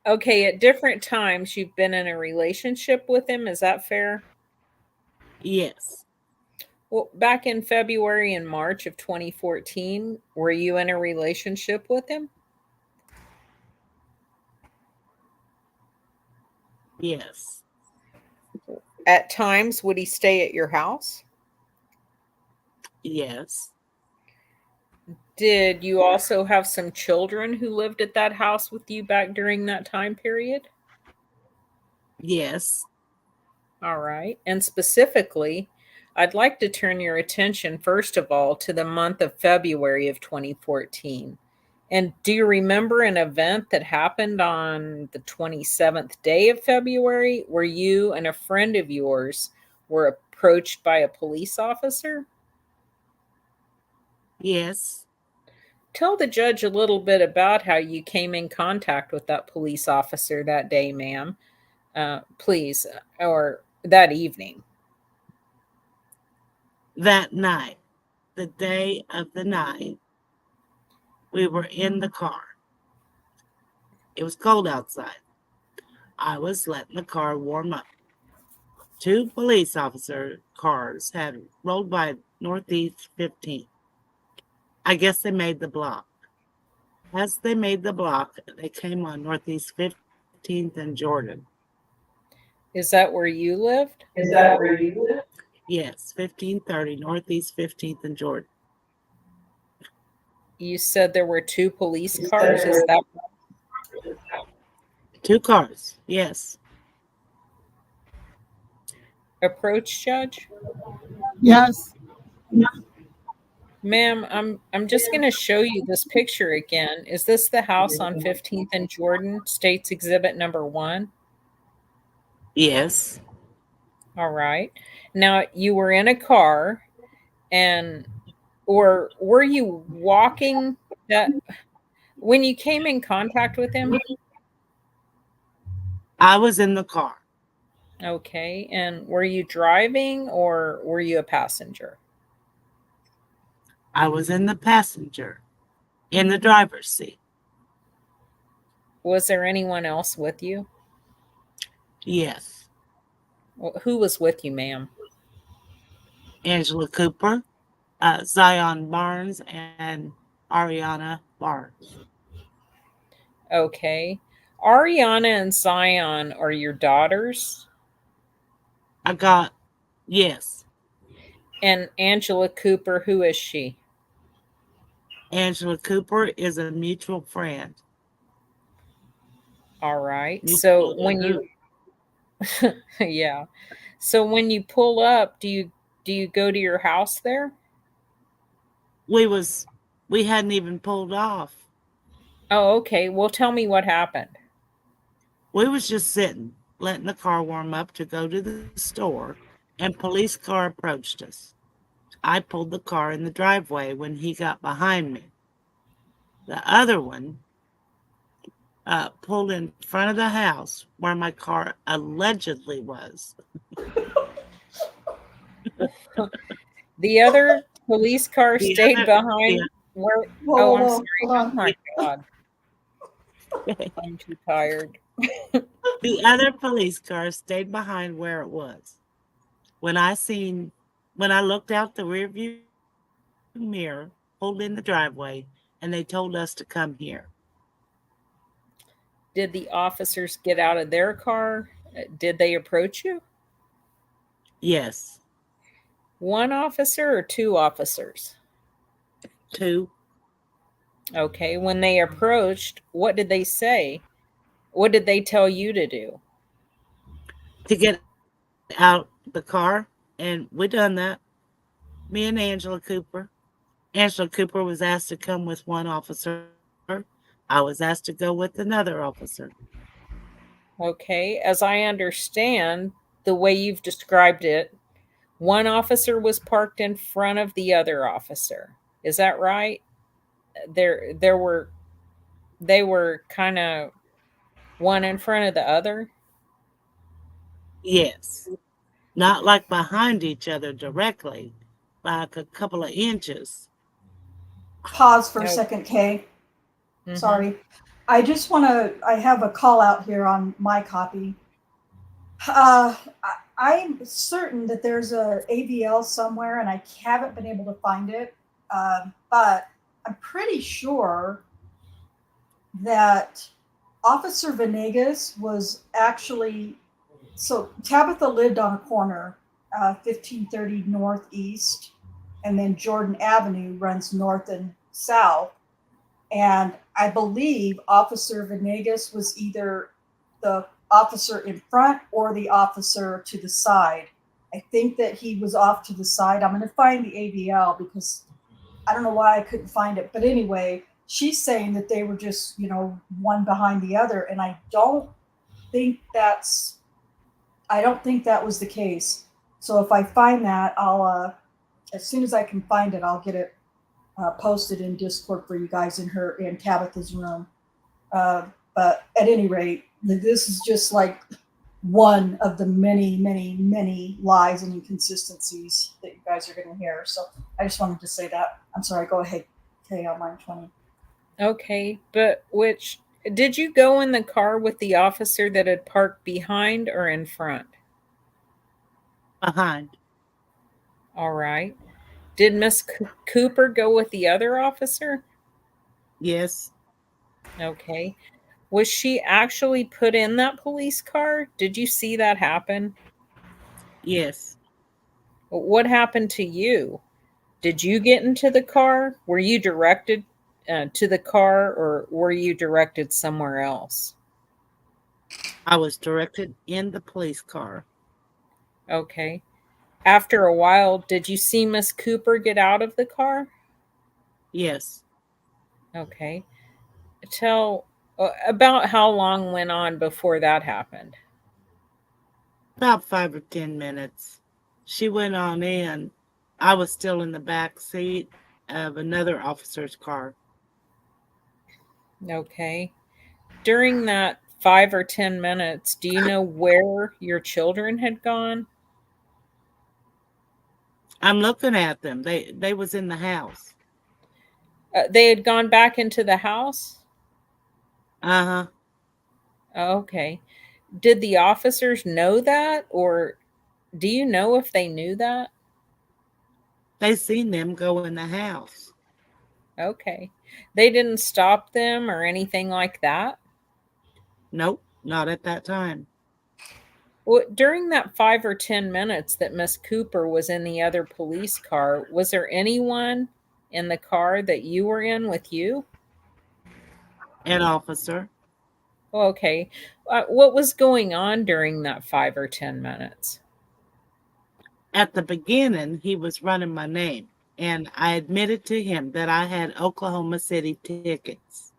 Okay, at different times you've been in a relationship with him. Is that fair?
Yes.
Well, back in February and March of 2014, were you in a relationship with him?
Yes.
At times, would he stay at your house?
Yes.
Did you also have some children who lived at that house with you back during that time period?
Yes.
All right. And specifically, I'd like to turn your attention, first of all, to the month of February of 2014. And do you remember an event that happened on the 27th day of February where you and a friend of yours were approached by a police officer?
Yes.
Tell the judge a little bit about how you came in contact with that police officer that day, ma'am, please, or that evening.
That night, the day of the night, we were in the car. It was cold outside. I was letting the car warm up. Two police officer cars had rolled by Northeast 15th. I guess they made the block. As they made the block, they came on Northeast 15th and Jordan.
Is that where you lived?
Yes, 1530 Northeast 15th and Jordan.
You said there were two police cars. Is that
Two cars, yes.
approach, Judge?
Yes.
Ma'am, I'm just going to show you this picture again. Is this the house on 15th and Jordan, State's Exhibit number 1?
Yes.
All right. Now, you were in a car and or were you walking that when you came in contact with him?
I was in the car.
Okay. And were you driving or were you a passenger?
I was in the passenger, in the driver's seat.
Was there anyone else with you?
Yes.
Who was with you, ma'am?
Angela Cooper, Zion Barnes, and Ariana Barnes.
Okay. Ariana and Zion are your daughters,
Yes.
and Angela Cooper, who is she?
Angela Cooper is a mutual friend.
All right. So
Mutual
when you yeah. So when you pull up, do you go to your house there?
we hadn't even pulled off.
Oh, okay. Well, tell me what happened.
We was just sitting, letting the car warm up to go to the store, and police car approached us. I pulled the car in the driveway when he got behind me. The other one pulled in front of the house where my car allegedly was.
The other police car
The
stayed
other,
behind where
Whoa,
oh,
whoa,
I'm
whoa,
sorry.
hold
Oh
on.
my God. I'm too tired.
the other police car stayed behind where it was. When I looked out the rearview mirror, pulled in the driveway, and they told us to come here.
Did the officers get out of their car? Did they approach you?
Yes,
One officer or two officers?
two.
Okay. When they approached, what did they say? What did they tell you to do?
To get out the car. And we done that. Me and Angela Cooper. Angela Cooper was asked to come with one officer. I was asked to go with another officer.
Okay, as I understand the way you've described it, one officer was parked in front of the other officer. Is that right? There were they were kind of one in front of the other.
Yes. Not like behind each other directly, like a couple of inches.
Pause for a
No.
second, Kay.
Mm-hmm.
Sorry. I have a call out here on my copy. I'm certain that there's a AVL somewhere, and I haven't been able to find it. But I'm pretty sure that Officer Venegas was actually, so Tabitha lived on a corner, 1530 Northeast, and then Jordan Avenue runs north and south. And I believe Officer Venegas was either the officer in front or the officer to the side. I think that he was off to the side. I'm going to find the AVL because I don't know why I couldn't find it. But anyway, she's saying that they were just, one behind the other. And think that's, I don't think that was the case. So if I find that, as soon as I can find it, I'll get it posted in Discord for you guys in Tabitha's room. But at any rate, this is just like one of the many, many, many lies and inconsistencies that you guys are going to hear. So I just wanted to say that. I'm sorry. Go ahead, Kay, on line 20.
Okay, but which did you go in the car with the officer that had parked behind or in front?
Behind.
All right. Did Miss Cooper go with the other officer?
Yes.
Okay. Was she actually put in that police car? Did you see that happen?
Yes.
What happened to you? Did you get into the car? Were you directed to the car or were you directed somewhere else?
I was directed in the police car.
Okay. After a while, did you see Miss Cooper get out of the car?
Yes.
Okay. Tell about how long went on before that happened.
About 5 or 10 minutes. She went on in. I was still in the back seat of another officer's car.
Okay. During that 5 or 10 minutes, do you know where your children had gone?
I'm looking at them. They was in the house.
They had gone back into the house?
Uh-huh.
Okay. Did the officers know that, or do you know if they knew that?
They seen them go in the house.
Okay. They didn't stop them or anything like that?
Nope, not at that time.
Well, during that 5 or 10 minutes that Miss Cooper was in the other police car, was there anyone in the car that you were in with you?
An officer.
Well, okay. What was going on during that 5 or 10 minutes?
At the beginning, he was running my name, and I admitted to him that I had Oklahoma City tickets.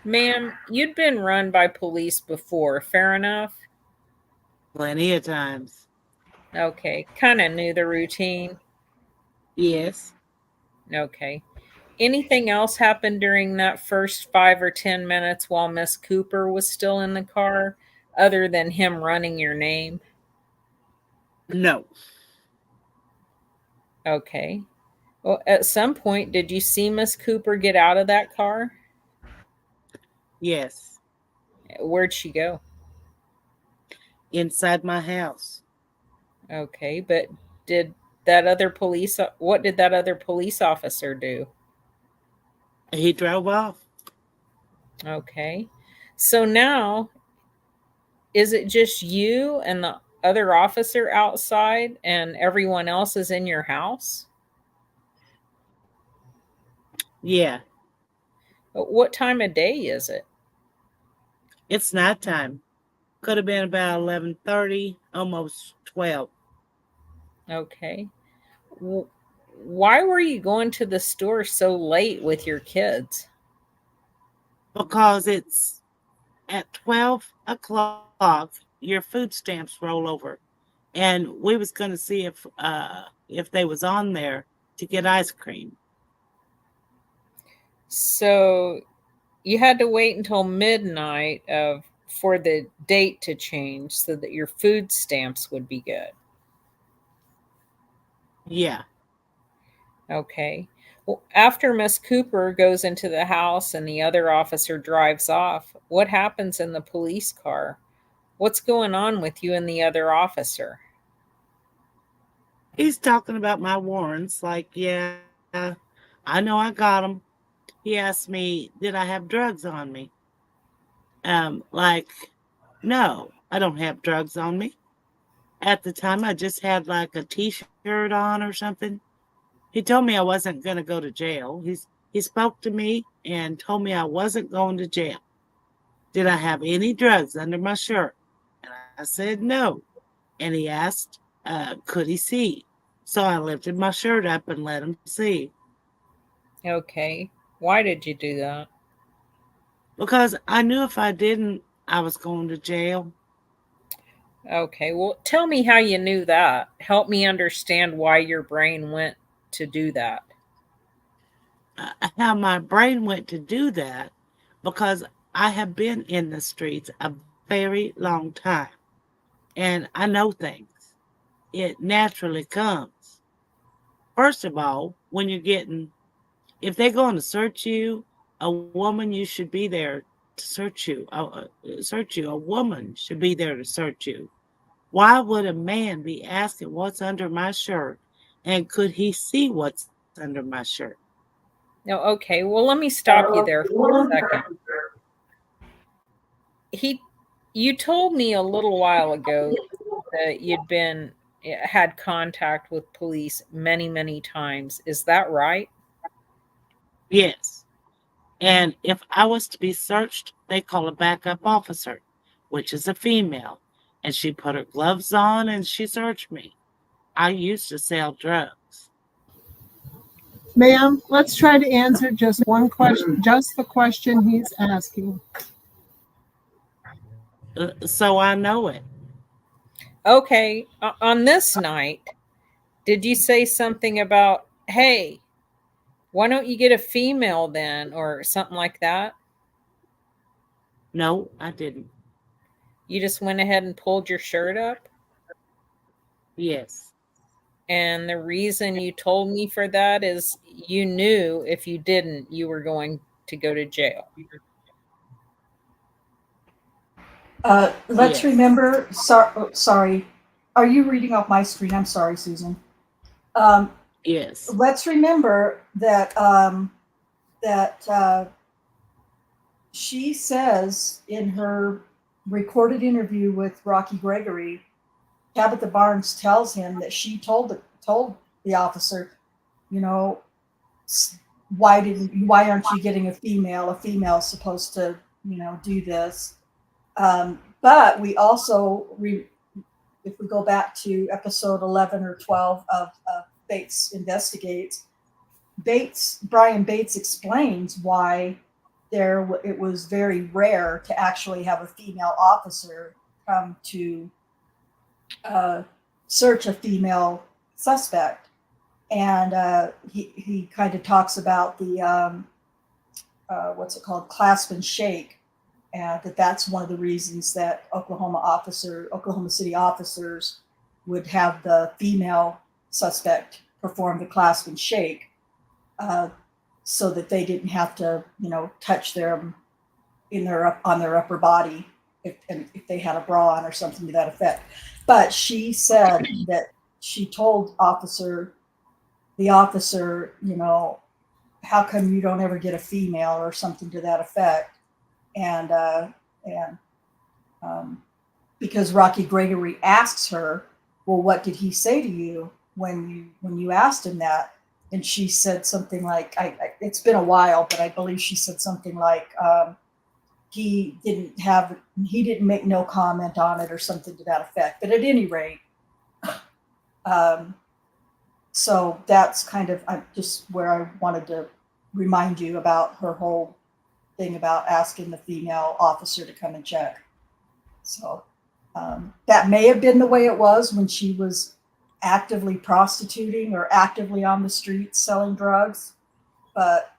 Ma'am, you'd been run by police before, fair enough?
Plenty of times.
Okay. Kind of knew the routine.
Yes.
Okay. Anything else happened during that first 5 or 10 minutes while Miss Cooper was still in the car other than him running your name?
No.
Okay. Well, at some point, did you see Miss Cooper get out of that car?
Yes.
Where'd she go?
Inside my house.
Okay, but did that other police, what did that other police officer do?
He drove off.
Okay. So now, is it just you and the other officer outside and everyone else is in your house?
Yeah.
What time of day is it?
It's nighttime. Could have been about 11:30, almost 12.
Okay. Why were you going to the store so late with your kids?
because it's at 12 o'clock, your food stamps roll over. And we was going to see if they was on there to get ice cream.
So you had to wait until midnight for the date to change so that your food stamps would be good.
Yeah.
Okay. Well, after Miss Cooper goes into the house and the other officer drives off, what happens in the police car? What's going on with you and the other officer?
He's talking about my warrants. Like, yeah, I know I got them. He asked me, did I have drugs on me? Like, no, I don't have drugs on me. At the time, I just had like a t-shirt on or something. He told me I wasn't going to go to jail. He spoke to me and told me I wasn't going to jail. Did I have any drugs under my shirt? And I said no. And he asked, could he see? So I lifted my shirt up and let him see.
Okay. Why did you do that?
Because I knew if I didn't, I was going to jail.
Okay. Well, tell me how you knew that. Help me understand why your brain went to do that.
How my brain went to do that, because I have been in the streets a very long time and I know things. It naturally comes. First of all, when you're getting, if they're going to search you, a woman, you should be there to search you. Search you. A woman should be there to search you. Why would a man be asking what's under my shirt? And could he see what's under my shirt?
No, okay. Well, let me stop you there for a second. He You told me a little while ago that had contact with police many, many times. Is that right?
Yes. And if I was to be searched, they call a backup officer, which is a female. And she put her gloves on and she searched me. I used to sell drugs.
Ma'am, let's try to answer just one question, just the question he's asking.
So I know it.
Okay. On this night, did you say something about, hey, why don't you get a female then, or something like that?
No, I didn't.
You just went ahead and pulled your shirt up?
Yes.
And the reason you told me for that is you knew if you didn't, you were going to go to jail.
Let's
Yes.
remember. Sorry, are you reading off my screen? I'm sorry, Susan.
Yes.
Let's remember that she says in her recorded interview with Rocky Gregory, Tabitha Barnes tells him that she told the officer, you know, why aren't you getting a female? A female is supposed to, do this. But we also if we go back to episode 11 or 12 of Bates Investigates, Brian Bates explains why it was very rare to actually have a female officer come to search a female suspect. And he kind of talks about the what's it called, clasp and shake, and that's one of the reasons that Oklahoma City officers would have the female suspect perform the clasp and shake, so that they didn't have to, touch them on their upper body if they had a bra on or something to that effect. But she said that she told the officer, how come you don't ever get a female or something to that effect? And because Rocky Gregory asks her, well, what did he say to you when you asked him that? And she said something like, it's been a while, but I believe she said something like, he didn't make no comment on it or something to that effect. But at any rate, So that's kind of just where I wanted to remind you about her whole thing about asking the female officer to come and check. So that may have been the way it was when she was actively prostituting or actively on the streets selling drugs, but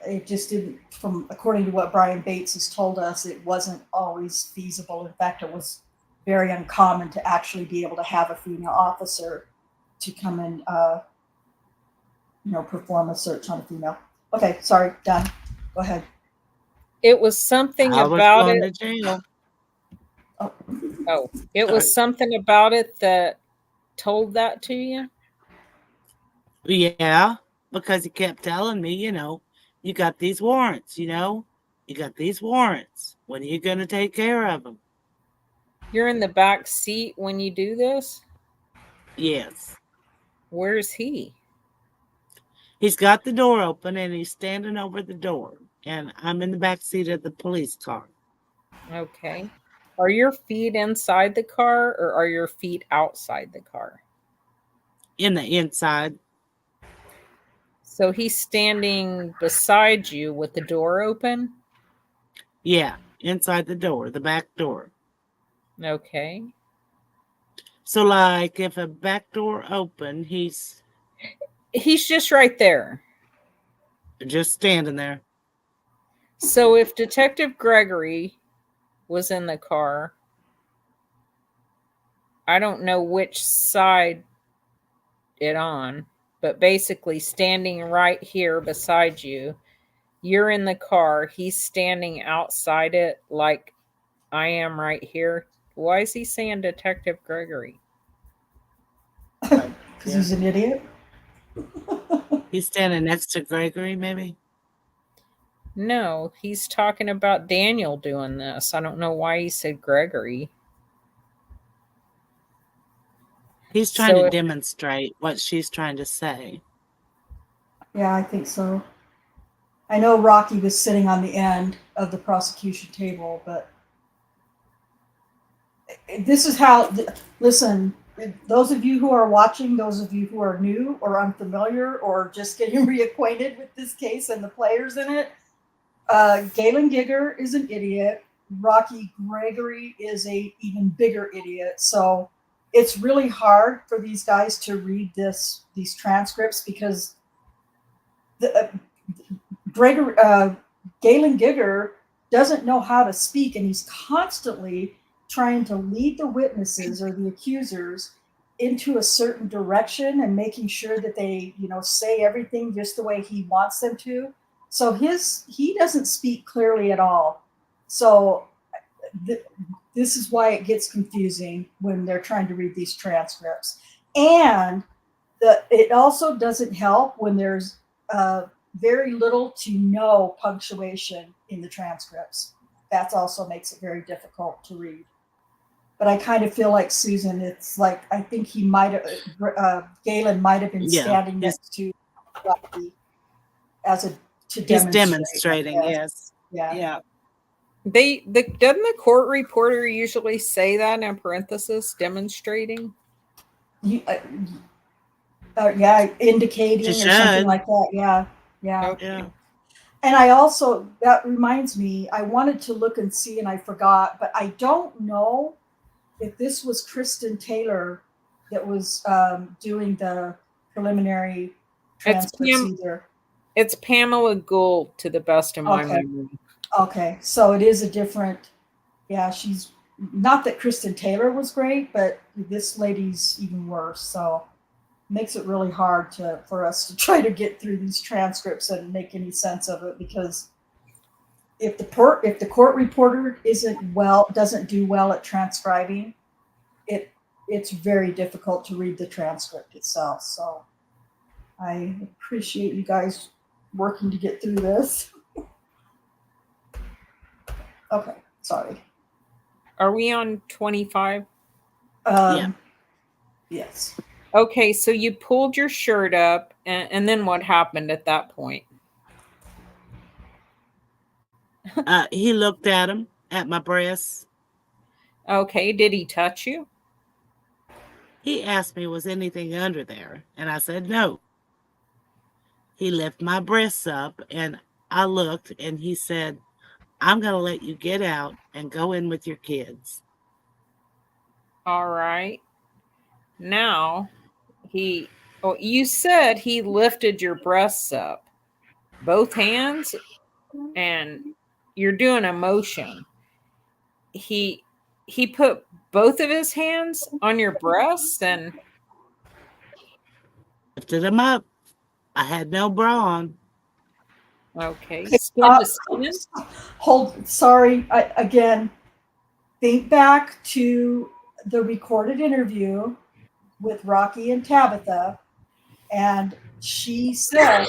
it just didn't. From according to what Brian Bates has told us, it wasn't always feasible. In fact, it was very uncommon to actually be able to have a female officer to come and perform a search on a female. Okay, sorry, done. Go ahead.
It was something
I was
about
going
it.
to jail.
Oh, it was something about it that told that to you?
Yeah, because he kept telling me, you got these warrants, you got these warrants. When are you going to take care of them?
You're in the back seat when you do this?
Yes.
Where's he?
He's got the door open and he's standing over the door. And I'm in the back seat of the police car.
Okay. Are your feet inside the car or are your feet outside the car?
In the inside.
So he's standing beside you with the door open?
Yeah, inside the door, the back door.
Okay.
So, like, if a back door open, he's
just right there.
just standing there.
So if Detective Gregory was in the car, I don't know which side it on, but basically standing right here beside you, you're in the car, he's standing outside it like I am right here. Why is he saying Detective Gregory?
Because he's an idiot.
He's standing next to Gregory, maybe?
No, he's talking about Daniel doing this. I don't know why he said Gregory.
He's trying to demonstrate what she's trying to say.
Yeah, I think so. I know Rocky was sitting on the end of the prosecution table, but this is how, listen, those of you who are watching, those of you who are new or unfamiliar or just getting reacquainted with this case and the players in it, Galen Giger is an idiot. Rocky Gregory is a even bigger idiot. So it's really hard for these guys to read these transcripts because Galen Giger doesn't know how to speak, and he's constantly trying to lead the witnesses or the accusers into a certain direction and making sure that they, say everything just the way he wants them to. So he doesn't speak clearly at all. So this is why it gets confusing when they're trying to read these transcripts. And it also doesn't help when there's very little to no punctuation in the transcripts. That also makes it very difficult to read. But I kind of feel like Susan, it's like, I think he might have, Galen might have been standing next to Rocky to demonstrate.
He's demonstrating, yes.
Yeah.
Doesn't the court reporter usually say that in parentheses, demonstrating?
Indicating or something like that. Yeah.
Okay.
And I also, that reminds me, I wanted to look and see and I forgot, but I don't know if this was Kristen Taylor that was doing the preliminary transcripts either.
It's Pamela Gould, to the best of my memory.
Okay, so it is a different, she's, not that Kristen Taylor was great, but this lady's even worse, so makes it really hard for us to try to get through these transcripts and make any sense of it, because if the court reporter doesn't do well at transcribing, it's very difficult to read the transcript itself. So I appreciate you guys working to get through this. Okay, sorry.
Are we on 25?
Yes.
Okay, so you pulled your shirt up, and then what happened at that point?
He looked at my breasts.
Okay, did he touch you?
He asked me, was anything under there? And I said, no. He lifted my breasts up, and I looked, and he said, I'm going to let you get out and go in with your kids.
All right. Now, you said he lifted your breasts up, both hands, and you're doing a motion. He he put both of his hands on your breasts and
Lifted them up. I had no bra on.
okay,
Okay,
skin to skin.
hold. Sorry. Again, think back to the recorded interview with Rocky and Tabitha, and she said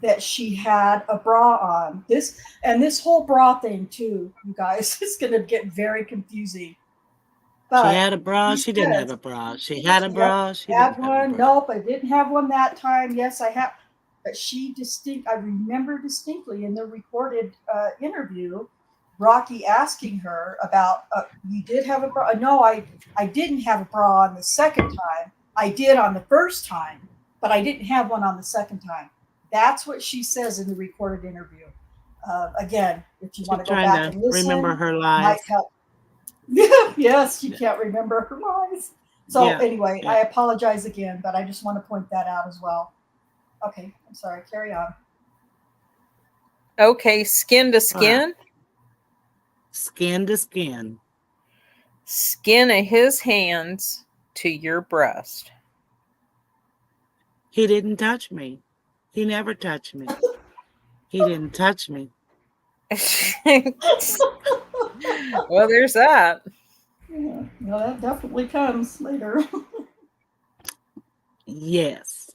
that she had a bra on. This whole bra thing too, you guys, is going to get very confusing.
She
But
had a bra. She didn't have
says,
a bra. She had a
yep,
bra. She
had
didn't have a
one.
bra.
Nope, I didn't have one that time. Yes, I have. But I remember distinctly in the recorded interview, Rocky asking her about, you did have a bra? No, I didn't have a bra on the second time. I did on the first time, but I didn't have one on the second time. That's what she says in the recorded interview. Again, if you
She's
want to go
trying
back
to
and
remember
listen,
her
might
lies.
help. Yes, she can't remember her lies. So
Yeah.
anyway,
Yeah.
I apologize again, but I just want to point that out as well. Okay, I'm sorry. Carry on.
Okay, skin to
All right.
skin.
Skin to skin.
Skin of his hands to your breast.
He didn't touch me. He never touched me. He didn't touch me.
Well, there's that.
Yeah, well, that definitely comes later.
Yes.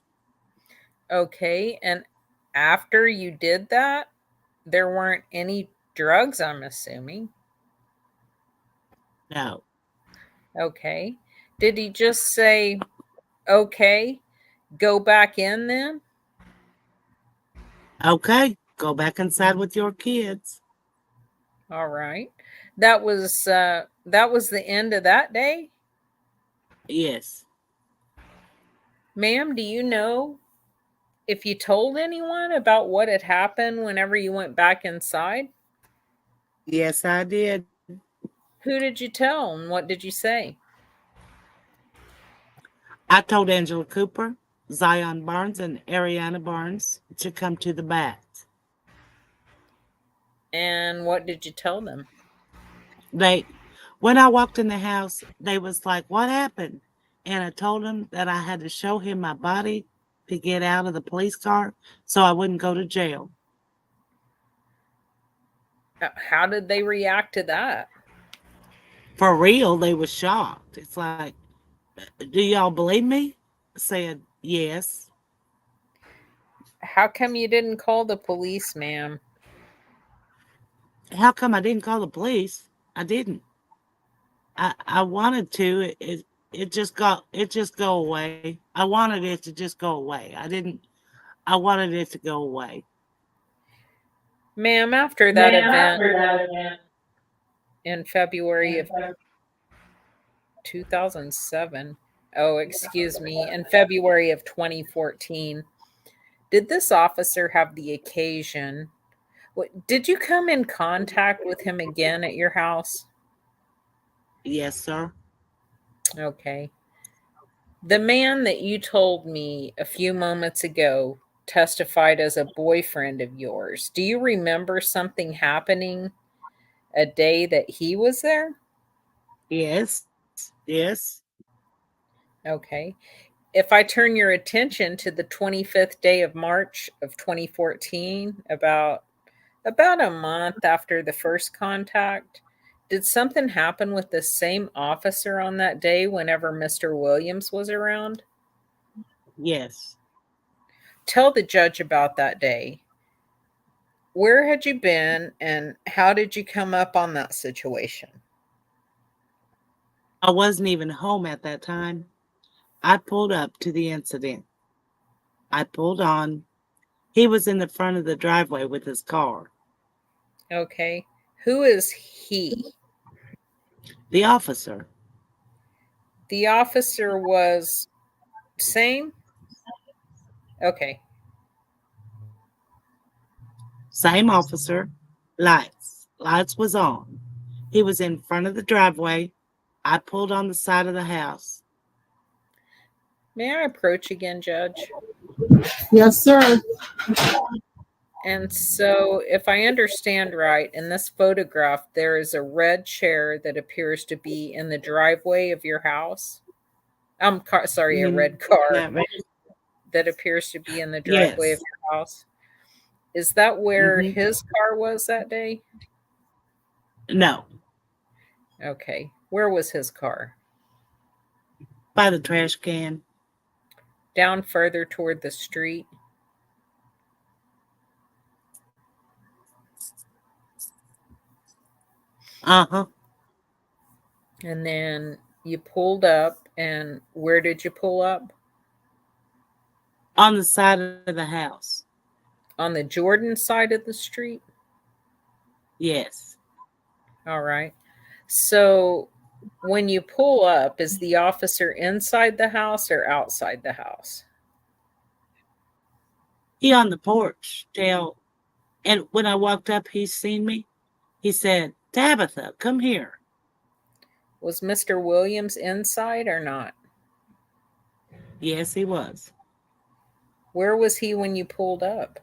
Okay, and after you did that, there weren't any drugs, I'm assuming.
No.
Okay. Did he just say, okay, go back in then?
Okay. Go back inside with your kids.
All right. That was the end of that day?
Yes.
Ma'am, do you know if you told anyone about what had happened whenever you went back inside?
Yes, I did.
Who did you tell and what did you say?
I told Angela Cooper, Zion Barnes, and Ariana Barnes to come to the bat.
And what did you tell them?
When I walked in the house, they was like, what happened? And I told them that I had to show him my body to get out of the police car so I wouldn't go to jail.
How did they react to that?
For real, they was shocked. It's like, do y'all believe me? I said, yes.
How come you didn't call the police, ma'am?
How come I didn't call the police? I didn't. I wanted to. It just go away. I wanted it to just go away. I wanted it to go away.
Ma'am, after that event in February of 2007, oh, excuse me, in February of 2014, did this officer have the occasion? Did you come in contact with him again at your house?
Yes, sir.
Okay. The man that you told me a few moments ago testified as a boyfriend of yours. Do you remember something happening a day that he was there?
Yes. Yes.
Okay. If I turn your attention to the 25th day of March of 2014, about a month after the first contact, did something happen with the same officer on that day whenever Mr. Williams was around?
Yes.
Tell the judge about that day. Where had you been and how did you come up on that situation?
I wasn't even home at that time. I pulled up to the incident. I pulled on. He was in the front of the driveway with his car.
Okay. Who is he?
The officer.
The officer was same? Okay.
Same officer. Lights. Lights was on. He was in front of the driveway. I pulled on the side of the house.
May I approach again, Judge?
Yes, sir.
And so, if I understand right, in this photograph, there is a red chair that appears to be in the driveway of your house. Sorry, a red car
That right?
that appears to be in the driveway of
Yes.
your house. Is that where
Hmm.
his car was that day?
No.
Okay. Where was his car?
By the trash can.
Down further toward the street?
Uh-huh.
And then you pulled up, and where did you pull up?
On the side of the house.
On the Jordan side of the street?
Yes.
All right. So when you pull up, is the officer inside the house or outside the house?
He on the porch. And when I walked up, he seen me. He said, Tabitha, come here.
Was Mr. Williams inside or not?
Yes, he was.
Where was he when you pulled up?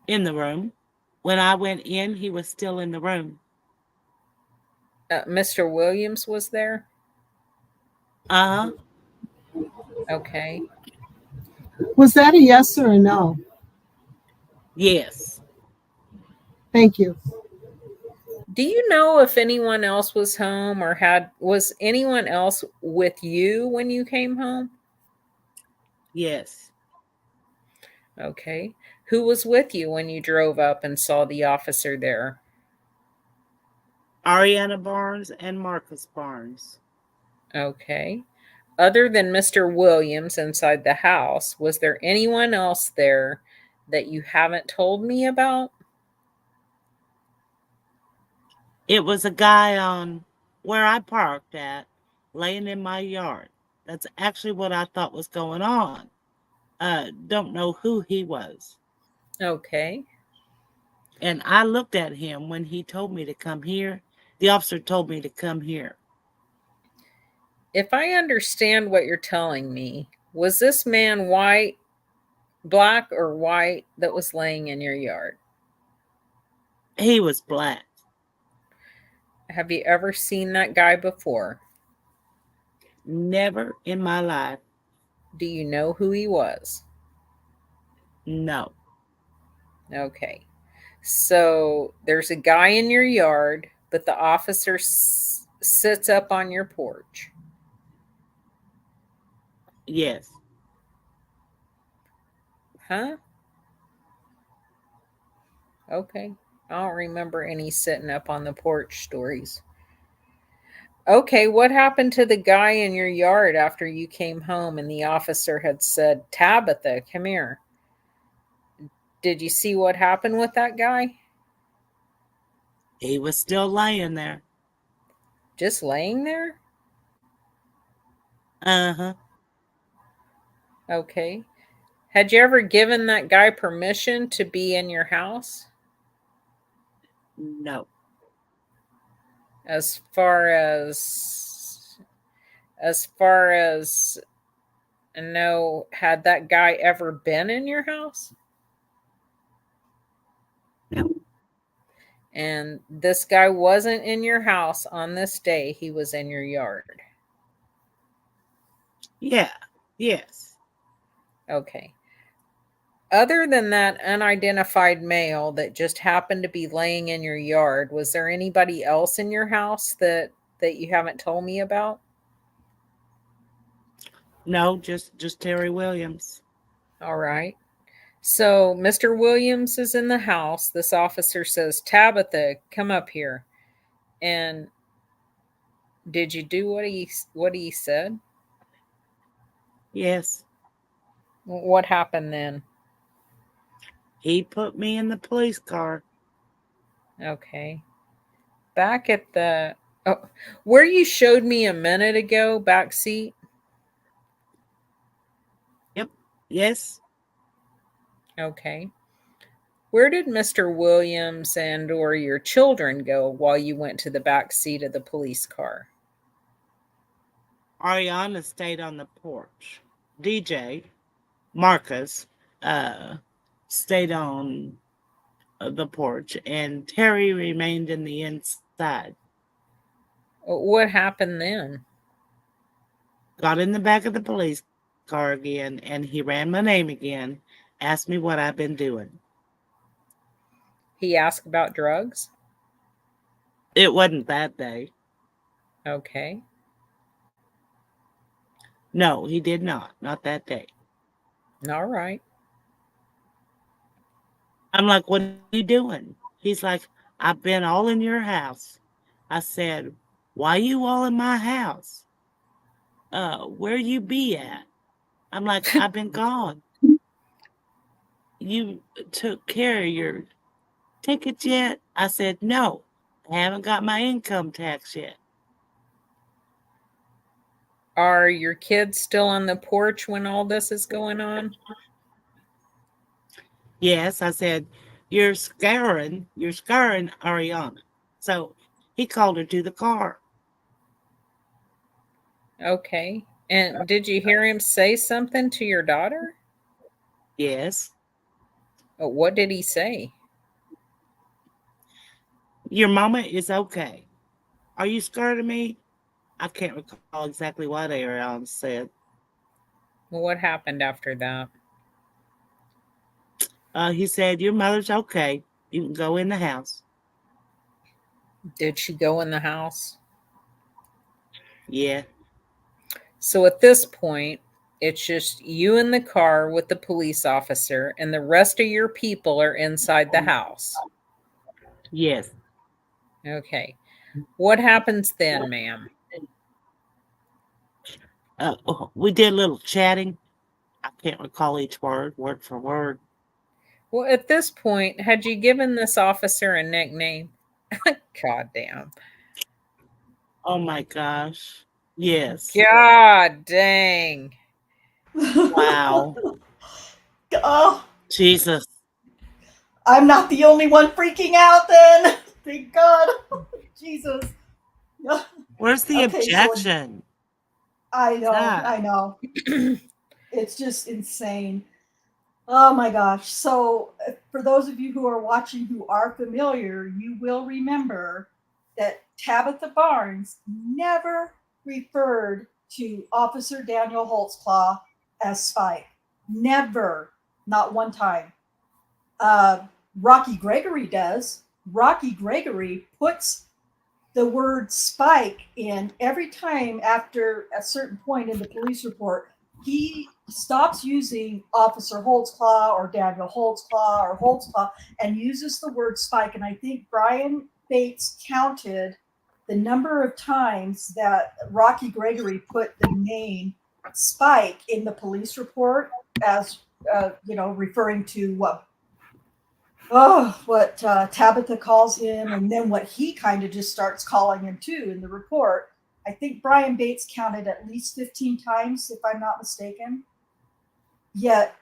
In the room. When I went in, he was still in the room.
Mr. Williams was there?
Uh-huh.
Okay.
Was that a yes or a no?
Yes.
Thank you.
Do you know if anyone else was home or was anyone else with you when you came home?
Yes.
Okay. Who was with you when you drove up and saw the officer there?
Ariana Barnes and Marcus Barnes.
Okay. Other than Mr. Williams inside the house, was there anyone else there that you haven't told me about?
It was a guy on where I parked at, laying in my yard. That's actually what I thought was going on. Don't know who he was.
Okay.
And I looked at him when he told me to come here. The officer told me to come here.
If I understand what you're telling me, was this man white, black, or white that was laying in your yard?
He was black.
Have you ever seen that guy before?
Never in my life.
Do you know who he was?
No.
Okay. So there's a guy in your yard, but the officer sits up on your porch.
Yes.
Huh? Okay. I don't remember any sitting up on the porch stories. Okay, what happened to the guy in your yard after you came home and the officer had said, Tabitha, come here? Did you see what happened with that guy?
He was still laying there.
Just laying there?
Uh-huh.
Okay. Had you ever given that guy permission to be in your house?
No.
As far as no, had that guy ever been in your house?
No.
And this guy wasn't in your house on this day, he was in your yard.
Yeah. Yes.
Okay. Other than that unidentified male that just happened to be laying in your yard, was there anybody else in your house that you haven't told me about?
No, just Terry Williams.
All right. So Mr. Williams is in the house. This officer says, Tabitha, come up here. And did you do what he said?
Yes.
What happened then?
He put me in the police car.
Okay. Back at the Oh, where you showed me a minute ago, back seat.
Yep. Yes.
Okay. Where did Mr. Williams and or your children go while you went to the back seat of the police car?
Ariana stayed on the porch. DJ, Marcus, stayed on the porch, and Terry remained in the inside.
What happened then?
Got in the back of the police car again, and he ran my name again, asked me what I've been doing.
He asked about drugs?
It wasn't that day.
Okay.
No, he did not that day.
All right.
I'm like, what are you doing? He's like, I've been all in your house. I said, why you all in my house? Where you be at? I'm like, I've been gone. You took care of your tickets yet? I said, no, I haven't got my income tax yet.
Are your kids still on the porch when all this is going on?
Yes, I said, you're scaring Ariana. So he called her to the car.
Okay. And did you hear him say something to your daughter?
Yes.
What did he say?
Your mama is okay. Are you scared of me? I can't recall exactly what Ariana said.
What happened after that?
He said, your mother's okay. You can go in the house.
Did she go in the house?
Yeah.
So at this point, it's just you in the car with the police officer, and the rest of your people are inside the house.
Yes.
Okay. What happens then, ma'am?
We did a little chatting. I can't recall each word for word.
Well, at this point, had you given this officer a nickname? God damn.
Oh my gosh. Yes.
God dang.
Wow.
Oh,
Jesus.
I'm not the only one freaking out then. Thank God. Jesus.
Where's the
Okay, so
objection?
I know,
God.
I know. It's just insane. Oh my gosh. So, for those of you who are watching who are familiar, you will remember that Tabitha Barnes never referred to Officer Daniel Holtzclaw as Spike. Never. Not one time. Rocky Gregory does. Rocky Gregory puts the word Spike in every time after a certain point in the police report. He stops using Officer Holtzclaw or Daniel Holtzclaw or Holtzclaw and uses the word Spike. And I think Brian Bates counted the number of times that Rocky Gregory put the name Spike in the police report as, referring to what Tabitha calls him, and then what he kind of just starts calling him too in the report. I think Brian Bates counted at least 15 times, if I'm not mistaken. Yet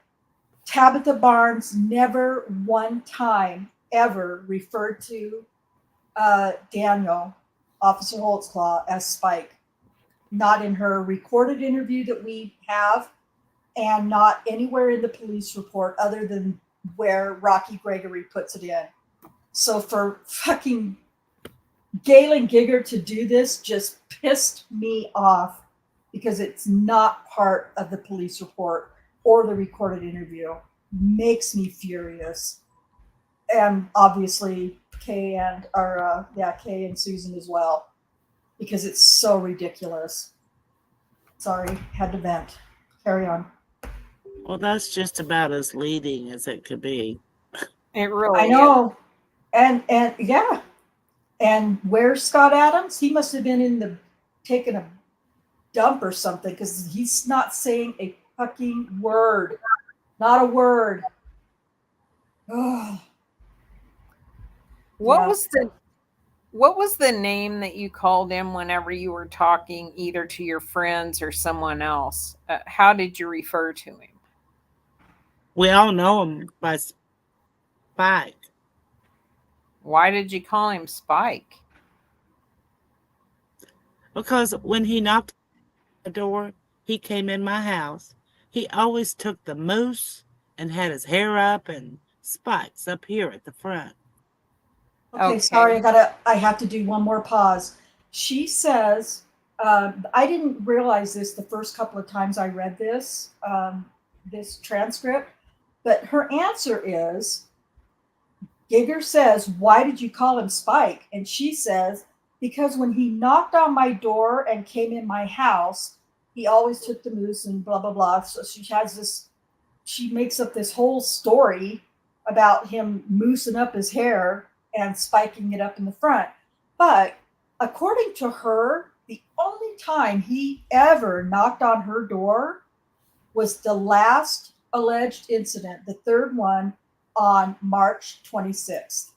Tabitha Barnes never one time ever referred to Daniel, Officer Holtzclaw, as Spike. Not in her recorded interview that we have, and not anywhere in the police report other than where Rocky Gregory puts it in. So for fucking Galen Gigger to do this just pissed me off because it's not part of the police report or the recorded interview. Makes me furious. And obviously Kay and Susan as well, because it's so ridiculous. Sorry, had to vent. Carry on.
Well, that's just about as leading as it could be.
It really
I know. And yeah. And where's Scott Adams? He must have been taking a dump or something, because he's not saying a fucking word. Not a word. Oh,
What
yeah.
was the What was the name that you called him whenever you were talking either to your friends or someone else? How did you refer to him?
We all know him by Spike
Why did you call him Spike?
because when he knocked on the door, he came in my house. He always took the moose and had his hair up and spikes up here at the front.
Okay, sorry,
Okay.
I have to do one more pause. She says, I didn't realize this the first couple of times I read this transcript, but her answer is, Giger says, why did you call him Spike? And she says, because when he knocked on my door and came in my house, he always took the moose and blah, blah, blah. So she makes up this whole story about him moosing up his hair and spiking it up in the front. But according to her, the only time he ever knocked on her door was the last alleged incident, the third one on March 26th.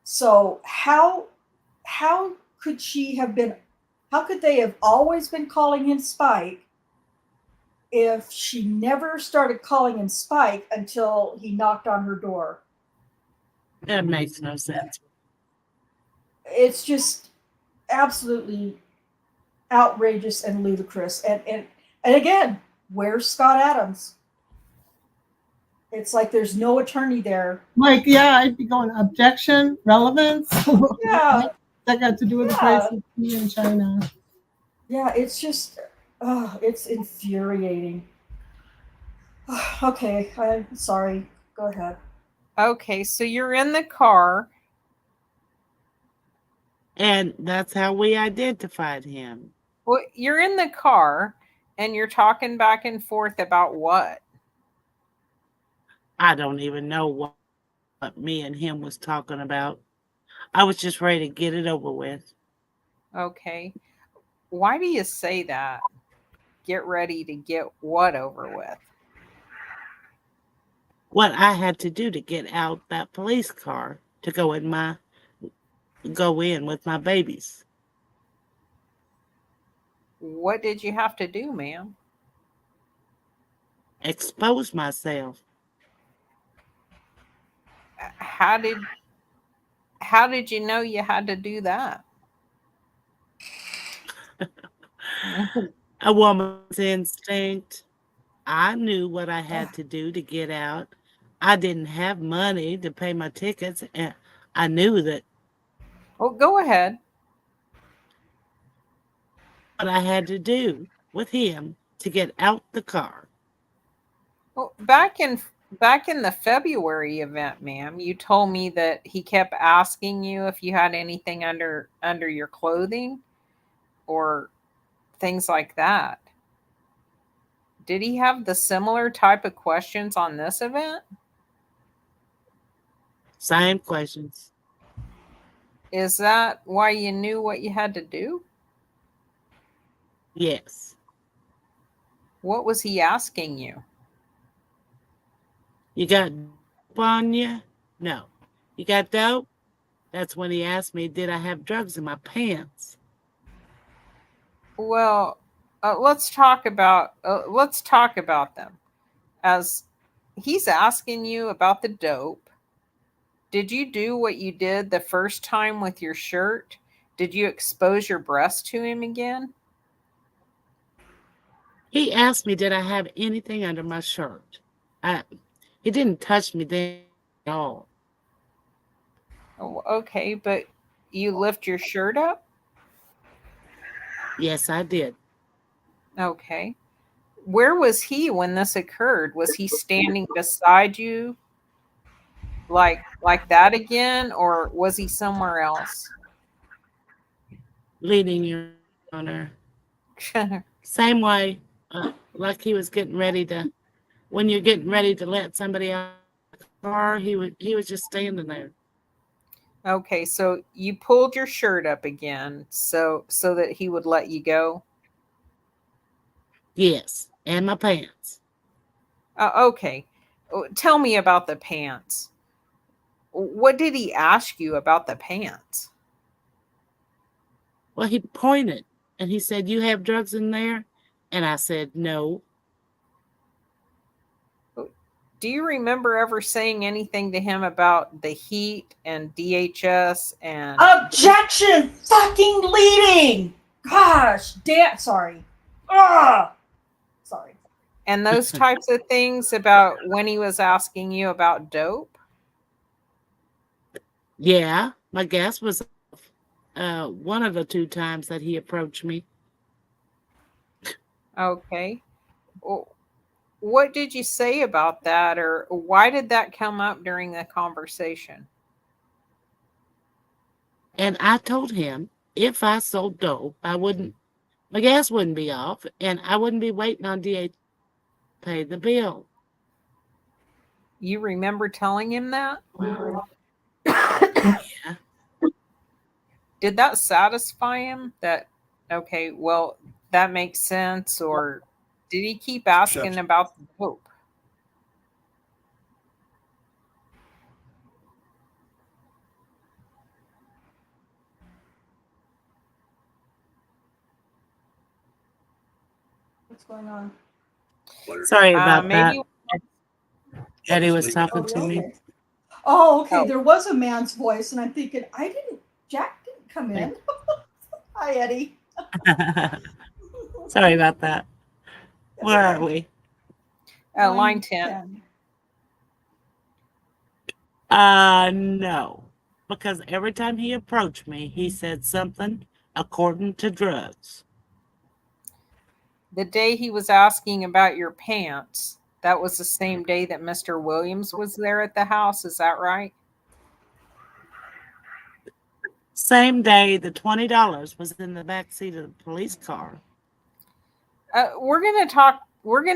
So how could she have been how could they have always been calling him Spike if she never started calling him Spike until he knocked on her door?
That makes no sense.
It's just absolutely outrageous and ludicrous. And again, where's Scott Adams? It's like there's no attorney there.
Like, yeah, I'd be going objection, relevance.
Yeah.
That got to do with the price of tea in China.
Yeah, it's just, it's infuriating. Okay, I'm sorry. Go ahead.
Okay, so you're in the car.
And that's how we identified him.
Well, you're in the car and you're talking back and forth about what?
I don't even know what me and him was talking about. I was just ready to get it over with.
Okay. Why do you say that? Get ready to get what over with?
What I had to do to get out that police car to go in with my babies.
What did you have to do, ma'am?
Expose myself.
How did you know you had to do that?
A woman's instinct. I knew what I had to do to get out. I didn't have money to pay my tickets, and I knew that
Well, go ahead.
what I had to do with him to get out the car.
Well, back in the February event, ma'am, you told me that he kept asking you if you had anything under your clothing or things like that. Did he have the similar type of questions on this event?
Same questions.
Is that why you knew what you had to do?
Yes.
What was he asking you?
You got dope on you? No. You got dope? That's when he asked me, did I have drugs in my pants?
Well, let's talk about them. As he's asking you about the dope, did you do what you did the first time with your shirt? Did you expose your breast to him again?
He asked me, did I have anything under my shirt? He didn't touch me then at all.
Oh, okay, but you lift your shirt up?
Yes, I did.
Okay. Where was he when this occurred? Was he standing beside you like that again, or was he somewhere else?
Leading your honor. Same way, like he was getting ready to, when you're getting ready to let somebody out of the car, he was just standing there.
Okay, so you pulled your shirt up again so that he would let you go.
Yes, and my pants.
Okay. Tell me about the pants. What did he ask you about the pants?
Well, he pointed and he said, "You have drugs in there?" And I said, "No."
Do you remember ever saying anything to him about the heat and DHS and
Objection! Fucking leading! Gosh, damn, sorry. Ah, sorry.
and those types of things about when he was asking you about dope?
Yeah, my gas was one of the 2 times that he approached me.
Okay. Well, what did you say about that, or why did that come up during the conversation?
And I told him if I sold dope, my gas wouldn't be off and I wouldn't be waiting on DA to pay the bill.
You remember telling him that?
Yeah.
Did that satisfy him? That, okay, well, that makes sense, or did he keep asking about the dope?
What's going on?
Sorry about that.
Maybe.
Eddie was talking to me.
Okay. Oh, okay.
Oh.
There was a man's voice, and I'm thinking, Jack didn't come in. Hi, Eddie.
Sorry about that. Where are we?
Line 10.
No. Because every time he approached me, he said something according to drugs.
The day he was asking about your pants, that was the same day that Mr. Williams was there at the house. Is that right?
Same day, the $20 was in the back seat of the police car.
We're going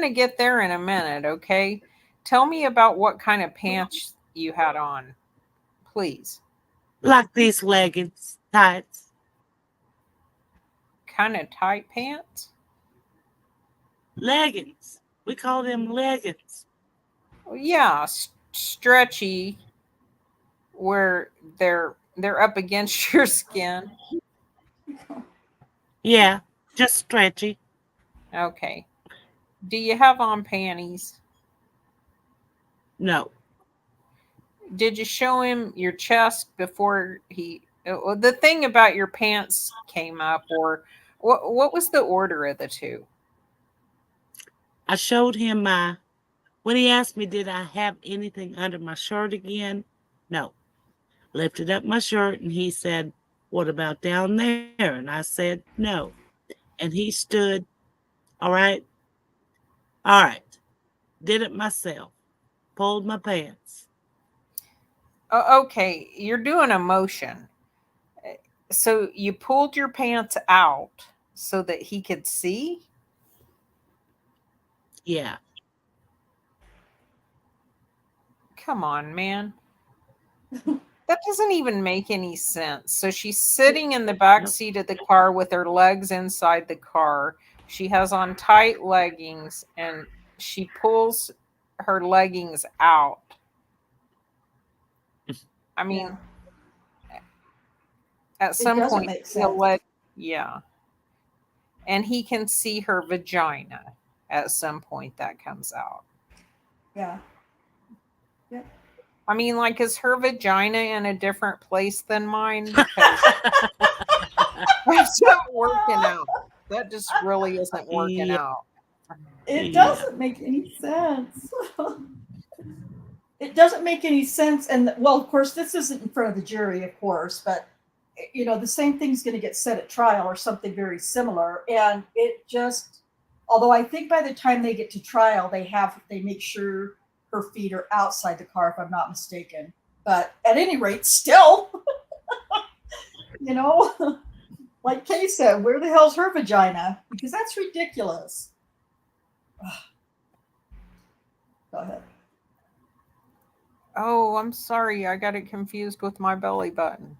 to get there in a minute, okay? Tell me about what kind of pants you had on, please.
Like these leggings, tights.
Kind of tight pants?
Leggings. We call them leggings.
Yeah, stretchy, where they're up against your skin.
Yeah, just stretchy.
Okay. Do you have on panties?
No.
Did you show him your chest before the thing about your pants came up, or what was the order of the two?
I showed him when he asked me, did I have anything under my shirt again? No. Lifted up my shirt and he said, "What about down there?" And I said, "No." And he stood, all right. Did it myself. Pulled my pants.
Okay, you're doing a motion. So you pulled your pants out so that he could see?
Yeah.
Come on, man. That doesn't even make any sense. So she's sitting in the back seat of the car with her legs inside the car. She has on tight leggings and she pulls her leggings out. I mean, at some
doesn't
point,
make
he'll
sense.
yeah. And he can see her vagina at some point that comes out.
Yeah.
I mean, like, is her vagina in a different place than mine? Because that's not working out. That just really isn't working out.
It doesn't make any sense. It doesn't make any sense. And well, of course, this isn't in front of the jury, of course, but the same thing's going to get said at trial or something very similar. And it just, although I think by the time they get to trial, they make sure her feet are outside the car, if I'm not mistaken. But at any rate, still, like Kay said, where the hell's her vagina? Because that's ridiculous. Go ahead.
Oh, I'm sorry. I got it confused with my belly button.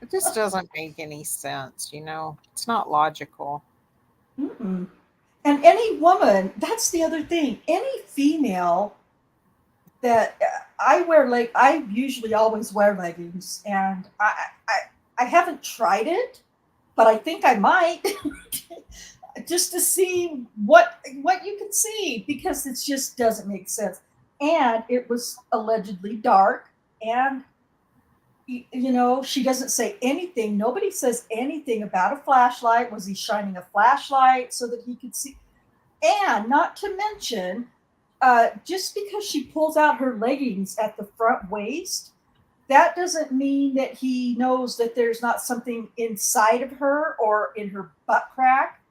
It just doesn't make any sense, It's not logical.
Mm-mm. And any woman, that's the other thing. Any female that I usually always wear leggings, and I haven't tried it, but I think I might just to see what you can see, because it just doesn't make sense. And it was allegedly dark, and she doesn't say anything. Nobody says anything about a flashlight. Was he shining a flashlight so that he could see? And not to mention, just because she pulls out her leggings at the front waist, that doesn't mean that he knows that there's not something inside of her or in her butt crack.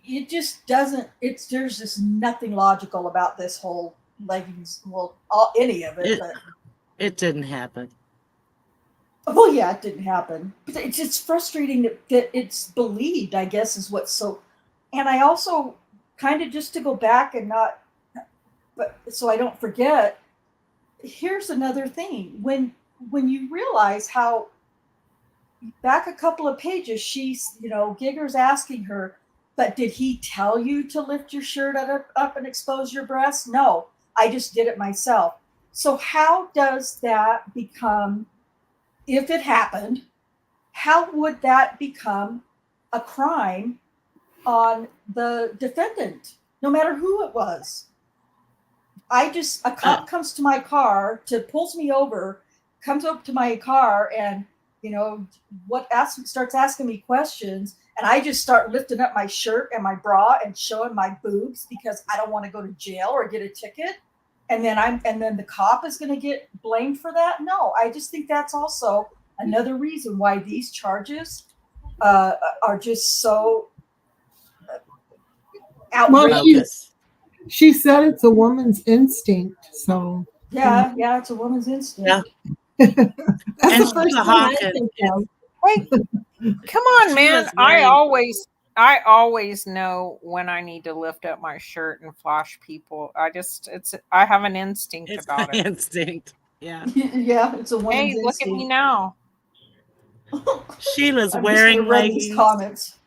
It just doesn't. There's just nothing logical about this whole leggings. Well, any of it. But
It didn't happen.
well, yeah, it didn't happen. But it's just frustrating that it's believed, I guess, is what's so. And I also kind of, just to go back and not, but so I don't forget. Here's another thing: when you realize how back a couple of pages, Giger's asking her, but did he tell you to lift your shirt up and expose your breasts? No, I just did it myself. So how does that become, if it happened, how would that become a crime on the defendant, no matter who it was? A cop comes to my car, pulls me over, comes up to my car, and starts asking me questions, and I just start lifting up my shirt and my bra and showing my boobs because I don't want to go to jail or get a ticket, and then the cop is going to get blamed for that. No, I just think that's also another reason why these charges are just so outrageous.
She said it's a woman's instinct, so
yeah, it's a woman's instinct.
Yeah.
That's
And
the first
she's a
thing I
hawker.
think of.
Hey, come on,
She
man.
was
I
wearing-
always know when I need to lift up my shirt and flash people. I have an instinct
It's
about
my
it.
instinct. Yeah.
Yeah, it's a woman's
Hey, look at me
instinct.
now.
Sheila's
I'm
wearing
just gonna read these
leggings,
comments.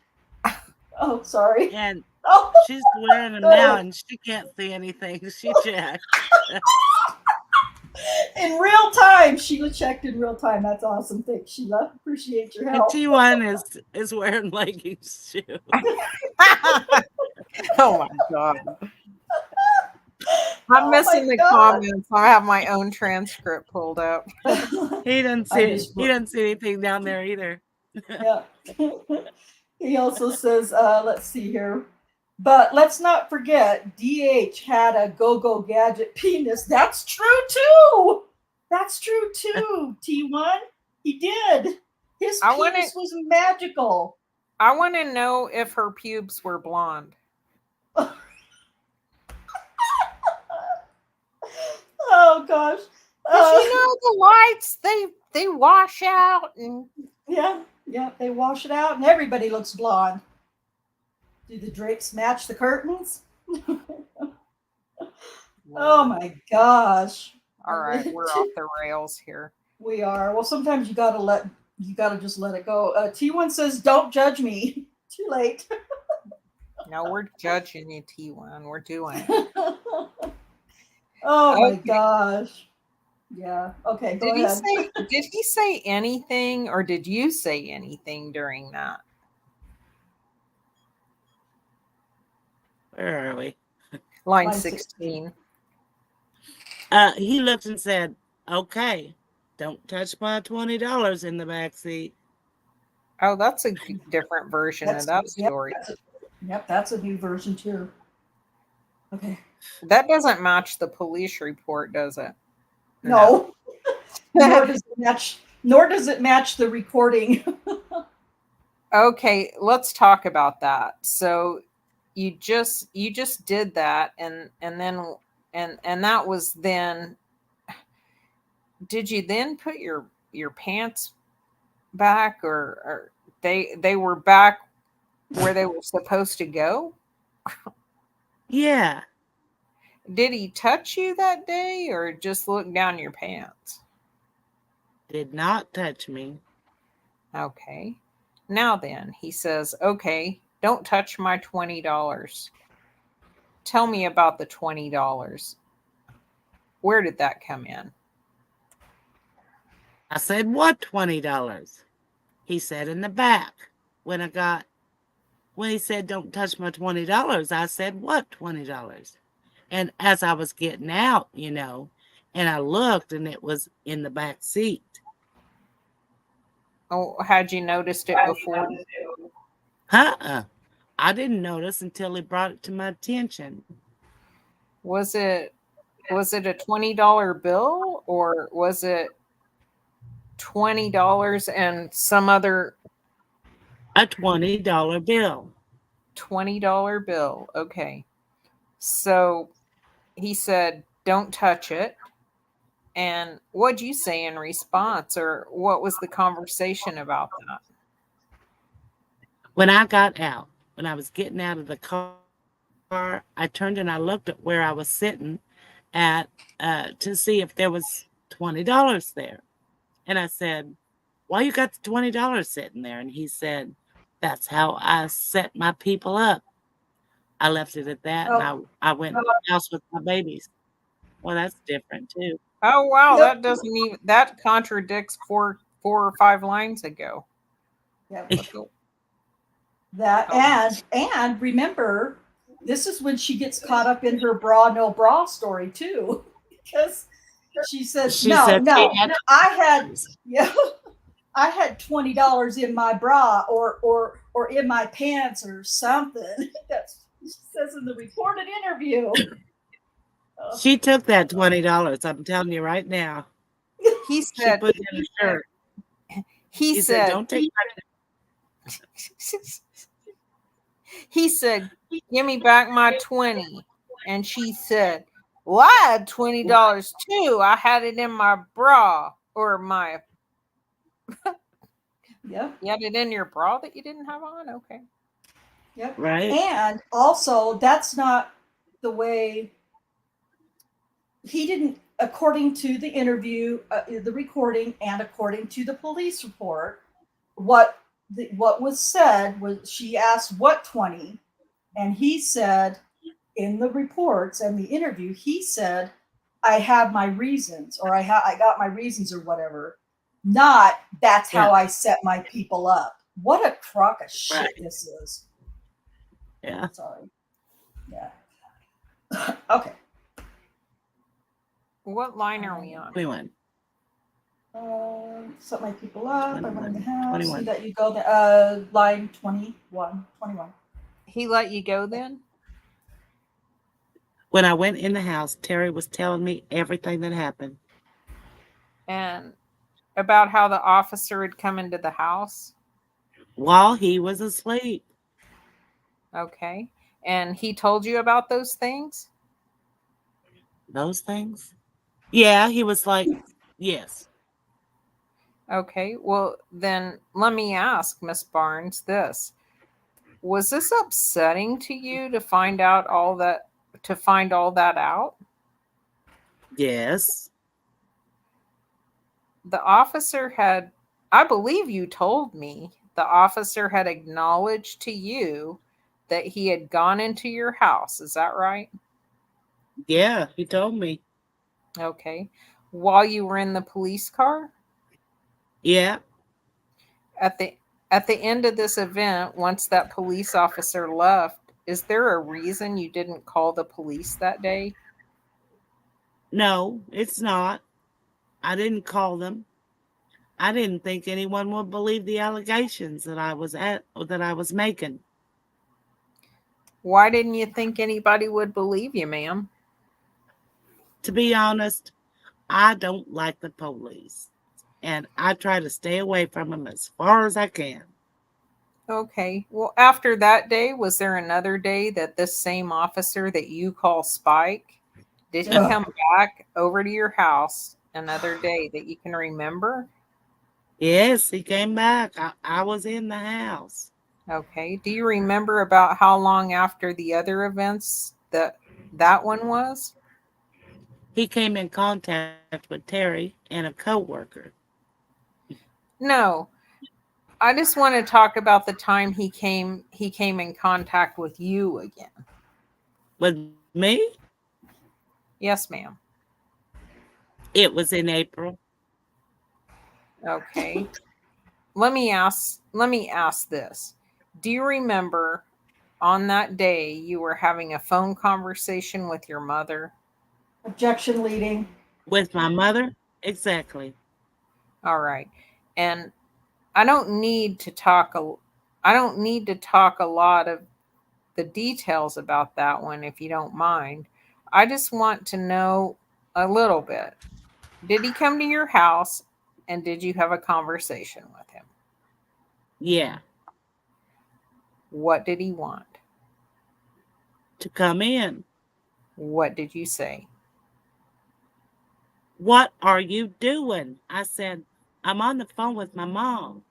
Oh, sorry.
and
Oh,
she's wearing them now, and she can't see anything. She checked.
in real time. Sheila checked in real time. That's awesome. Thanks, Sheila. Appreciate your
And
help.
T1 is wearing leggings too.
Oh my god. I'm
Oh
missing
my
the
God.
comments. I have my own transcript pulled up.
He didn't see anything down there either.
Yeah. He also says, let's see here. But let's not forget, DH had a go-go gadget penis. That's true too. That's true too, T1. He did. His penis was magical.
I want to know if her pubes were blonde.
Oh gosh.
The lights, they wash out, and
Yeah, they wash it out and everybody looks blonde. Do the drapes match the curtains? Oh my gosh.
All right, we're off the rails here.
We are. Well, sometimes you gotta just let it go. T1 says, "Don't judge me." Too late.
No, we're judging you, T1. We're doing it.
Oh my gosh. Yeah. Okay. Go ahead.
Did he say anything, or did you say anything during that?
Where are we?
Line 16.
He looked and said, "Okay, don't touch my $20 in the back seat."
Oh, that's a different version of that story.
Yep, that's a new version too. Okay.
That doesn't match the police report, does it?
No. Nor does it match the recording.
Okay, let's talk about that. So you just did that, and then that was then. Did you then put your pants back, or they were back where they were supposed to go?
Yeah.
Did he touch you that day, or just look down your pants?
Did not touch me.
Okay. Now then, he says, "Okay, don't touch my $20. Tell me about the $20. Where did that come in?
I said, what $20? He said, in the back. When he said, don't touch my $20, I said, what $20? And as I was getting out, and I looked and it was in the back seat.
Oh, had you noticed it before?
I didn't notice until he brought it to my attention.
Was it a $20 bill, or was it $20 and some other
A $20 bill.
$20 bill? Okay. So he said, don't touch it. And what'd you say in response, or what was the conversation about that?
When I got out, when I was getting out of the car, I turned and I looked at where I was sitting at to see if there was $20 there. And I said, why you got the $20 sitting there? And he said, that's how I set my people up. I left it at that, and I went to the house with my babies. Well, that's different too.
Oh wow,
Yep.
that contradicts four or five lines ago.
Yeah.
Oh.
That and remember, this is when she gets caught up in her bra no bra story too, because she says, I had $20 in my bra or in my pants or something. That's what she says in the recorded interview.
She took that $20. I'm telling you right now.
He
She
said,
put it in a shirt.
He said,
don't take my
he said, give me back my 20. And she said, well, I had $20 too. I had it in my bra or my.
Yep.
You had it in your bra that you didn't have on? Okay.
Yep.
Right.
And also, that's not the way he didn't, according to the interview, the recording, and according to the police report, what was said was she asked what 20, and he said in the reports and the interview, he said, I have my reasons, or I got my reasons, or whatever. Not that's how I set my people up. What a crock of shit this is.
Yeah.
Sorry. Yeah. Okay.
What line are we on?
21.
Set my people up.
21,
I went in the house.
21.
See that you go there. Line 21.
He let you go then?
When I went in the house, Terry was telling me everything that happened.
And about how the officer had come into the house?
While he was asleep.
Okay. And he told you about those things?
Those things? Yeah, he was like, yes.
Okay. Well, then let me ask, Miss Barnes, this. Was this upsetting to you to find all that out?
Yes.
The officer had, I believe you told me, the officer had acknowledged to you that he had gone into your house. Is that right?
Yeah, he told me.
Okay. While you were in the police car?
Yeah.
At the end of this event, once that police officer left, is there a reason you didn't call the police that day?
No, it's not. I didn't call them. I didn't think anyone would believe the allegations that I was making.
Why didn't you think anybody would believe you, ma'am?
To be honest, I don't like the police, and I try to stay away from them as far as I can.
Okay. Well, after that day, was there another day that this same officer that you call Spike, did he come back over to your house another day that you can remember?
Yes, he came back. I was in the house.
Okay. Do you remember about how long after the other events that one was?
He came in contact with Terry and a coworker.
No. I just want to talk about the time he came in contact with you again.
With me?
Yes, ma'am.
It was in April.
Okay. Let me ask this. Do you remember on that day you were having a phone conversation with your mother?
Objection leading.
With my mother? Exactly.
All right. And I don't need to talk a lot of the details about that one if you don't mind. I just want to know a little bit. Did he come to your house and did you have a conversation with him?
Yeah.
What did he want?
To come in.
What did you say?
What are you doing? I said, I'm on the phone with my mom.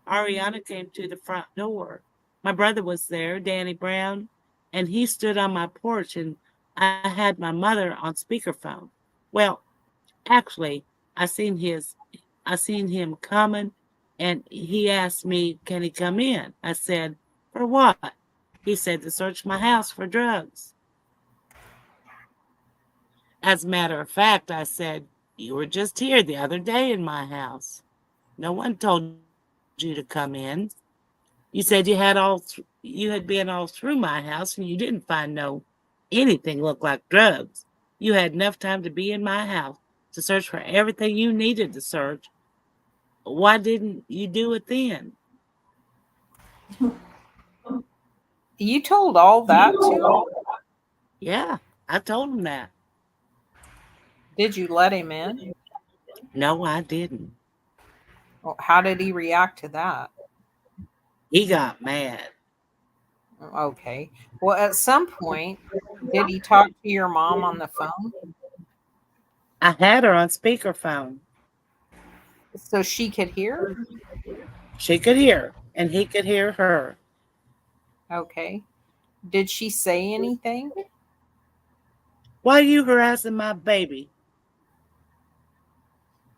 Ariana came to the front door. My brother was there, Danny Brown, and he stood on my porch and I had my mother on speakerphone. Well, actually, I seen him coming and he asked me, can he come in? I said, for what? He said to search my house for drugs. As a matter of fact, I said, you were just here the other day in my house. No one told you to come in. You said you had been all through my house and you didn't find no anything looked like drugs. You had enough time to be in my house to search for everything you needed to search. Why didn't you do it then?
You told all that to him?
Yeah, I told him that.
Did you let him in?
No, I didn't.
Well, how did he react to that?
He got mad.
Okay. Well, at some point, did he talk to your mom on the phone
I had her on speakerphone.
so she could hear?
She could hear, and he could hear her.
Okay. Did she say anything?
Why are you harassing my baby?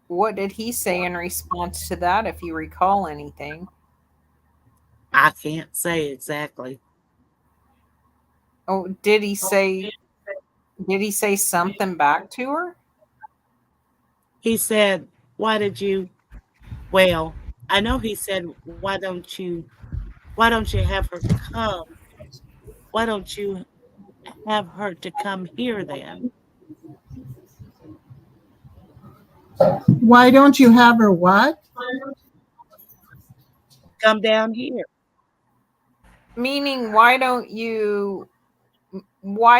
What did he say in response to that, if you recall anything?
I can't say exactly.
Oh, did he say something back to her?
He said, why did you Well, I know he said, why don't you have her come? Why don't you have her to come here then?
Why don't you have her what?
Come down here.
Meaning, why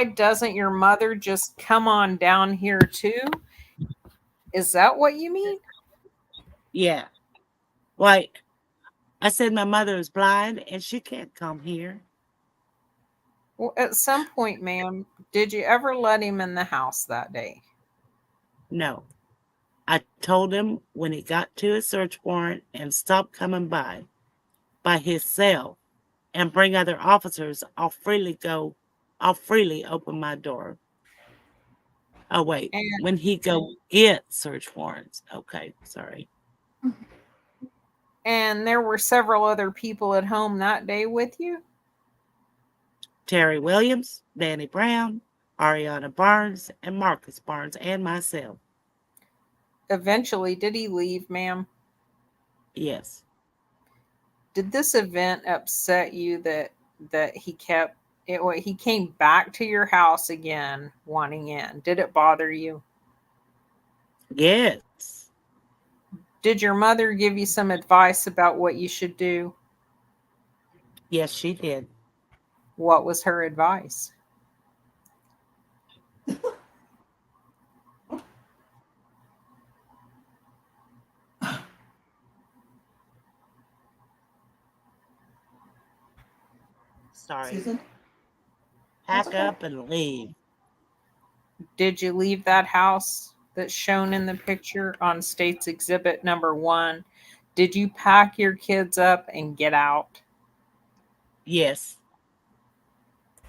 doesn't your mother just come on down here too? Is that what you mean?
Yeah. Like I said, my mother is blind and she can't come here.
Well, at some point, ma'am, did you ever let him in the house that day?
No. I told him when he got to his search warrant and stopped coming by himself and bring other officers, I'll freely open my door. Oh wait,
And
when he go get search warrants. Okay, sorry.
and there were several other people at home that day with you?
Terry Williams, Danny Brown, Ariana Barnes, and Marcus Barnes, and myself.
Eventually, did he leave, ma'am?
Yes.
Did this event upset you that he came back to your house again wanting in? Did it bother you?
Yes.
Did your mother give you some advice about what you should do?
Yes, she did.
What was her advice?
Sorry.
Susan? That's
Pack
okay.
up and leave.
Did you leave that house that's shown in the picture on State's Exhibit number 1? Did you pack your kids up and get out?
Yes.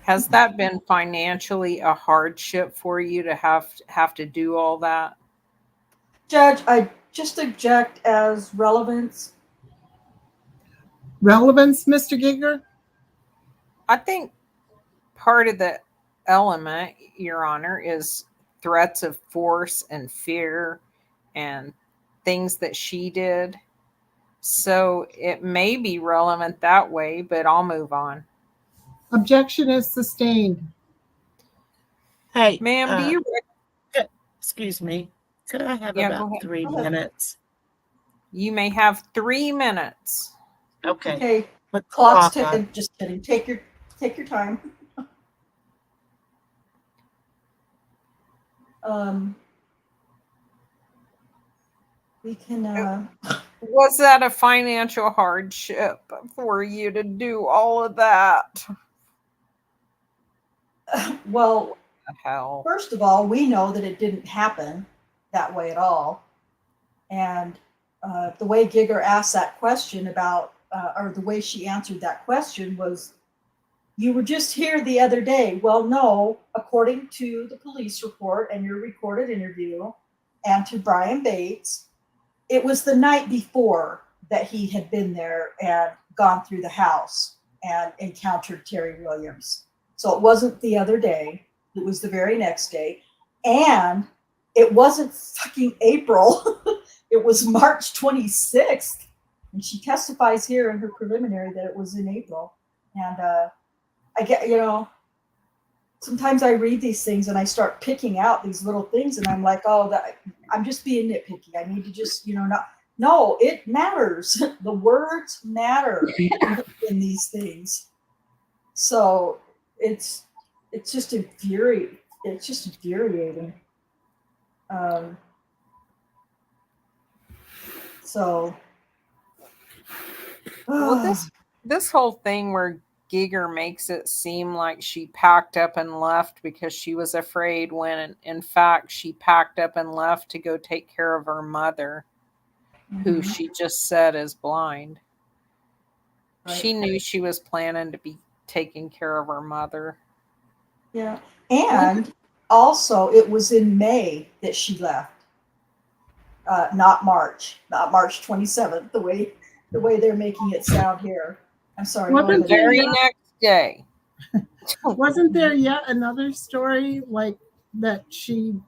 Has that been financially a hardship for you to have to do all that?
Judge, I just object as relevance.
Relevance, Mr. Giger?
I think part of the element, Your Honor, is threats of force and fear and things that she did. So it may be relevant that way, but I'll move on.
Objection is sustained.
Hey,
Ma'am, do you?
excuse me. Could I have
Yeah, go
about
ahead.
3
Go ahead.
minutes?
You may have 3 minutes.
Okay.
Okay,
Put the
clock's
clock on.
ticking. Just kidding. Take your time. We can.
Was that a financial hardship for you to do all of that?
Well,
The hell.
first of all, we know that it didn't happen that way at all. And the way Giger asked that question about, or the way she answered that question was, you were just here the other day. Well, no, according to the police report and your recorded interview and to Brian Bates, it was the night before that he had been there and gone through the house and encountered Terry Williams. So it wasn't the other day, it was the very next day. And it wasn't fucking April, it was March 26th. And she testifies here in her preliminary that it was in April. And I get, sometimes I read these things and I start picking out these little things and I'm like, oh, I'm just being nitpicky. I need to just, not. No, it matters. The words matter in these things. So it's just infuriating. It's just infuriating. So.
Well, this whole thing where Giger makes it seem like she packed up and left because she was afraid, when in fact she packed up and left to go take care of her mother, who she just said is blind.
Right.
She knew she was planning to be taking care of her mother.
Yeah. And also it was in May that she left. Not March 27th, the way they're making it sound here. I'm sorry.
Wasn't
The very next day.
Wasn't there yet another story like that she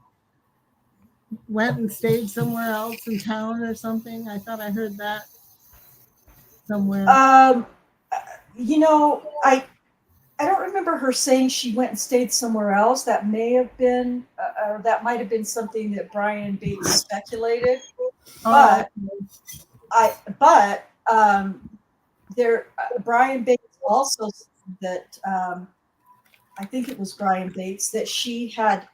went and stayed somewhere else in town or something? I thought I heard that somewhere.
I don't remember her saying she went and stayed somewhere else. That may have been, or that might have been something that Brian Bates speculated. But Brian Bates also said that I think it was Brian Bates that she had.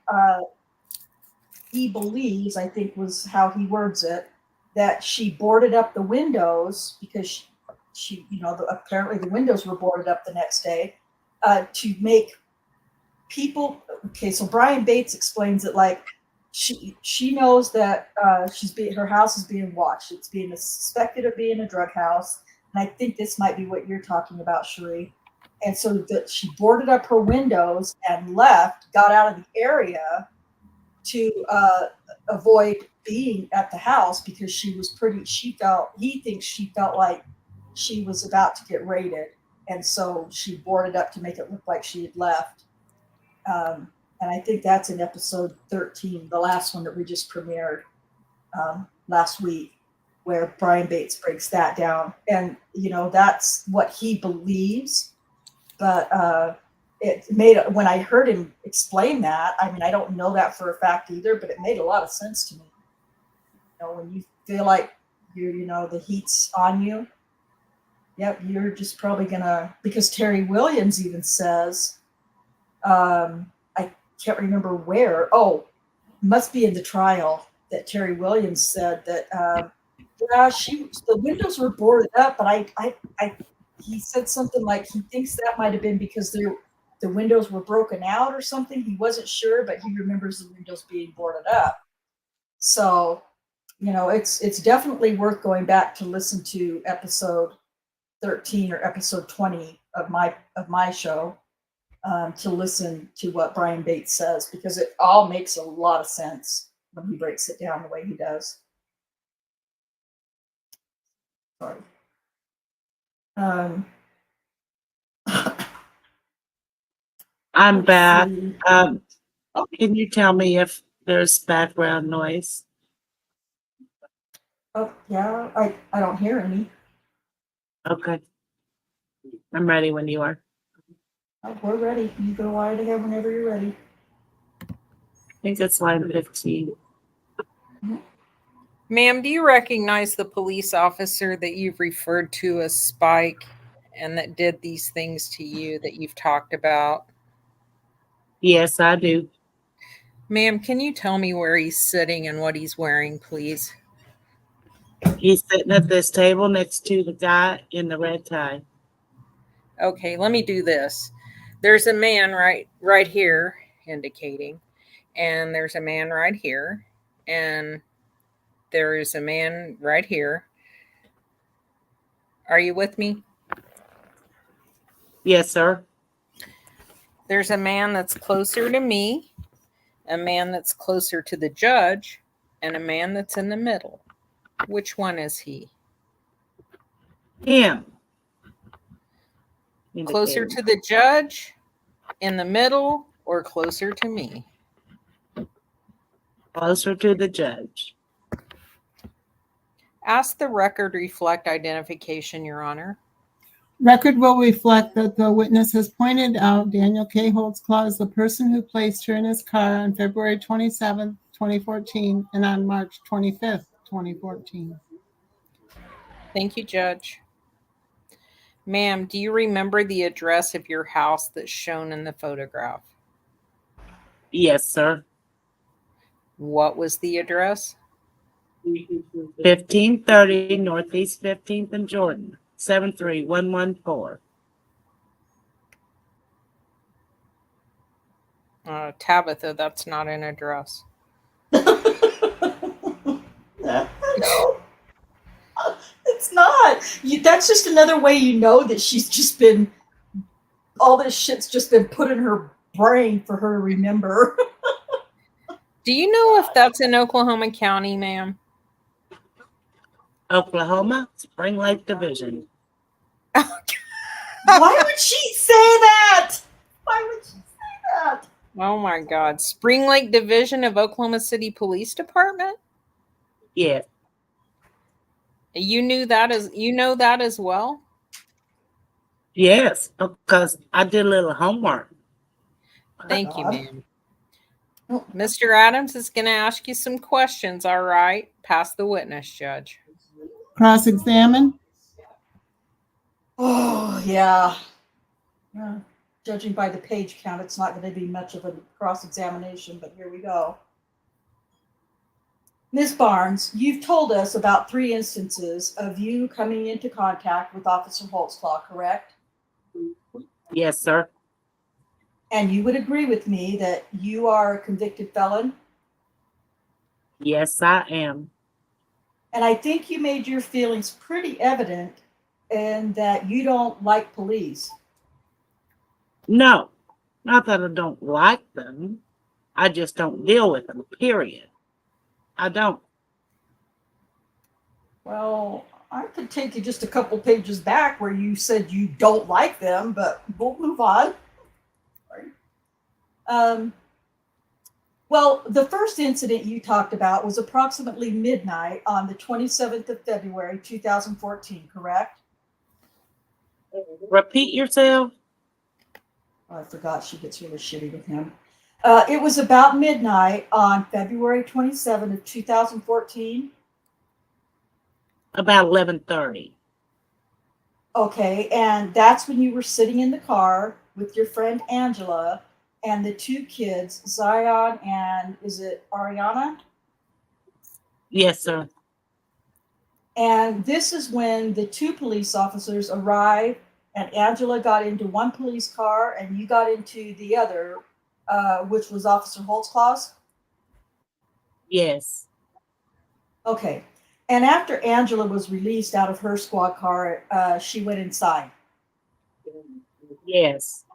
He believes, I think was how he words it, that she boarded up the windows because she apparently the windows were boarded up the next day to make people. Okay, so Brian Bates explains it like she knows that her house is being watched. It's being suspected of being a drug house, and I think this might be what you're talking about, Cherie. And so that she boarded up her windows and left, got out of the area to avoid being at the house because he thinks she felt like she was about to get raided, and so she boarded up to make it look like she had left. And I think that's in episode 13, the last one that we just premiered last week, where Brian Bates breaks that down. And that's what he believes, but when I heard him explain that, I mean, I don't know that for a fact either, but it made a lot of sense to me. When you feel like the heat's on you, yep, you're just probably gonna, because Terry Williams even says, I can't remember where. Oh, must be in the trial that Terry Williams said that, the windows were boarded up, but he said something like he thinks that might have been because the windows were broken out or something. He wasn't sure, but he remembers the windows being boarded up. So, it's definitely worth going back to listen to episode 13 or episode 20 of my show to listen to what Brian Bates says, because it all makes a lot of sense when he breaks it down the way he does. Sorry.
I'm back. Can you tell me if There's background noise.
Oh, yeah, I don't hear any.
Okay. I'm ready when you are.
Oh, we're ready. You go right ahead whenever you're ready.
I think it's line 15.
Ma'am, do you recognize the police officer that you've referred to as Spike and that did these things to you that you've talked about?
Yes, I do.
Ma'am, can you tell me where he's sitting and what he's wearing, please?
He's sitting at this table next to the guy in the red tie.
Okay, let me do this. There's a man right here indicating, and there's a man right here, and there is a man right here. Are you with me?
Yes, sir.
There's a man that's closer to me, a man that's closer to the judge, and a man that's in the middle. Which one is he?
Him.
Closer
Indicating.
to the judge, in the middle, or closer to me?
Closer to the judge.
Ask the record reflect identification, Your Honor.
Record will reflect that the witness has pointed out Daniel K. Holtzclaw as the person who placed her in his car on February 27th, 2014, and on March 25th, 2014.
Thank you, Judge. Ma'am, do you remember the address of your house that's shown in the photograph?
Yes, sir.
What was the address?
1530 Northeast 15th and Jordan, 73114.
Tabitha, that's not an address.
No, it's not. That's just another way you know that she's just been, all this shit's just been put in her brain for her to remember.
Do you know if that's in Oklahoma County, ma'am?
Oklahoma, Spring Lake Division.
Why would she say that? Why would she say that?
Oh my God. Spring Lake Division of Oklahoma City Police Department?
Yes.
You know that as well?
Yes, because I did a little homework.
Thank you,
God.
ma'am.
Oh.
Mr. Adams is going to ask you some questions, all right? Pass the witness, Judge.
Cross-examine.
Oh, yeah. Judging by the page count, it's not going to be much of a cross-examination, but here we go. Ms. Barnes, you've told us about 3 instances of you coming into contact with Officer Holtzclaw, correct?
Yes, sir.
And you would agree with me that you are a convicted felon?
Yes, I am.
And I think you made your feelings pretty evident in that you don't like police.
No, not that I don't like them. I just don't deal with them, period. I don't.
Well, I could take you just a couple pages back where you said you don't like them, but we'll move on. Well, the first incident you talked about was approximately midnight on the 27th of February, 2014, correct?
Repeat yourself.
Oh, I forgot she gets really shitty with him. It was about midnight on February 27th of 2014.
About 11:30.
Okay, and that's when you were sitting in the car with your friend Angela and the 2 kids, Zion and is it Ariana?
Yes, sir.
And this is when the 2 police officers arrived and Angela got into one police car and you got into the other, which was Officer Holtzclaw's.
Yes.
Okay. And after Angela was released out of her squad car, she went inside.
Yes.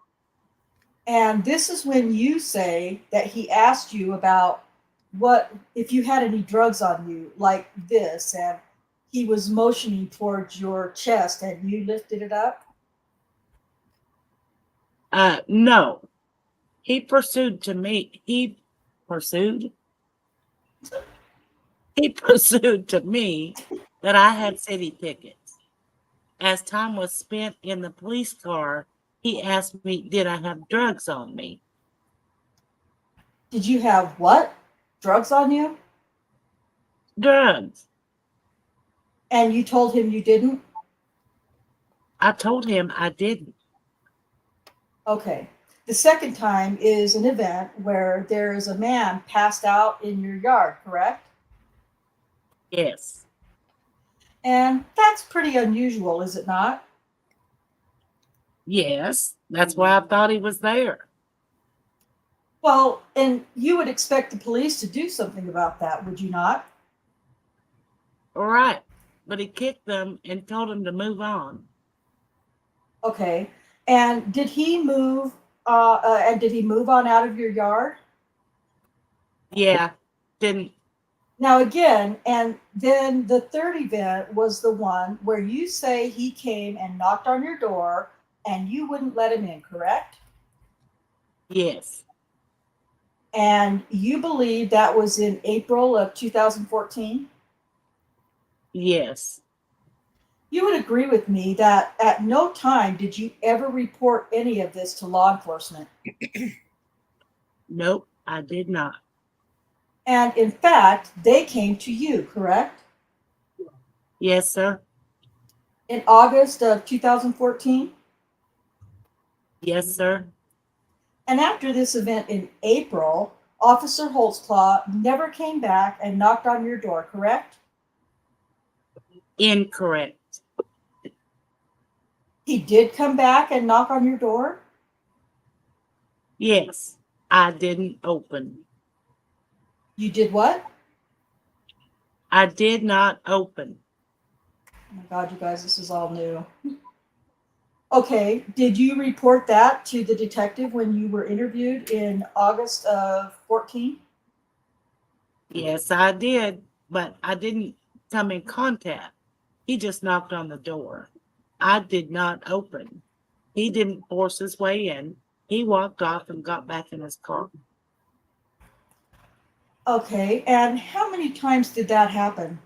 And this is when you say that he asked you about what, if you had any drugs on you, like this, and he was motioning towards your chest and you lifted it up.
No. He pursued to me. He pursued. He pursued to me that I had city tickets. As time was spent in the police car, he asked me, did I have drugs on me?
Did you have what? Drugs on you?
Drugs.
And you told him you didn't?
I told him I didn't.
Okay. The second time is an event where there is a man passed out in your yard, correct?
Yes.
And that's pretty unusual, is it not?
Yes. That's why I thought he was there.
Well, and you would expect the police to do something about that, would you not?
All right. But he kicked them and told them to move on.
Okay. And did he move? And did he move on out of your yard?
Yeah. Didn't.
Now again, and then the third event was the one where you say he came and knocked on your door, and you wouldn't let him in, correct?
Yes.
And you believe that was in April of 2014?
Yes.
You would agree with me that at no time did you ever report any of this to law enforcement.
Nope, I did not.
And in fact, they came to you, correct?
Yes, sir.
In August of 2014?
Yes, sir.
And after this event in April, Officer Holtzclaw never came back and knocked on your door, correct?
Incorrect.
He did come back and knock on your door?
Yes, I didn't open.
You did what?
I did not open.
Oh my God, you guys, this is all new. Okay, did you report that to the detective when you were interviewed in August of 14?
Yes, I did, but I didn't come in contact. He just knocked on the door. I did not open. He didn't force his way in. He walked off and got back in his car.
Okay, and how many times did that happen?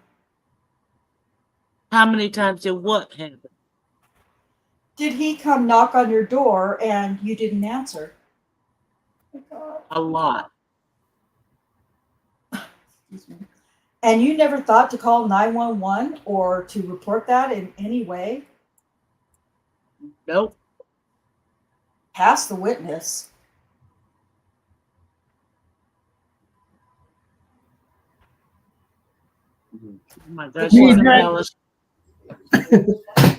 How many times did what happen?
Did he come knock on your door and you didn't answer? Oh my God.
A lot.
Excuse me. And you never thought to call 911 or to report that in any way?
Nope.
Pass the witness.
Oh my gosh,
Read
she's
right.
embellished.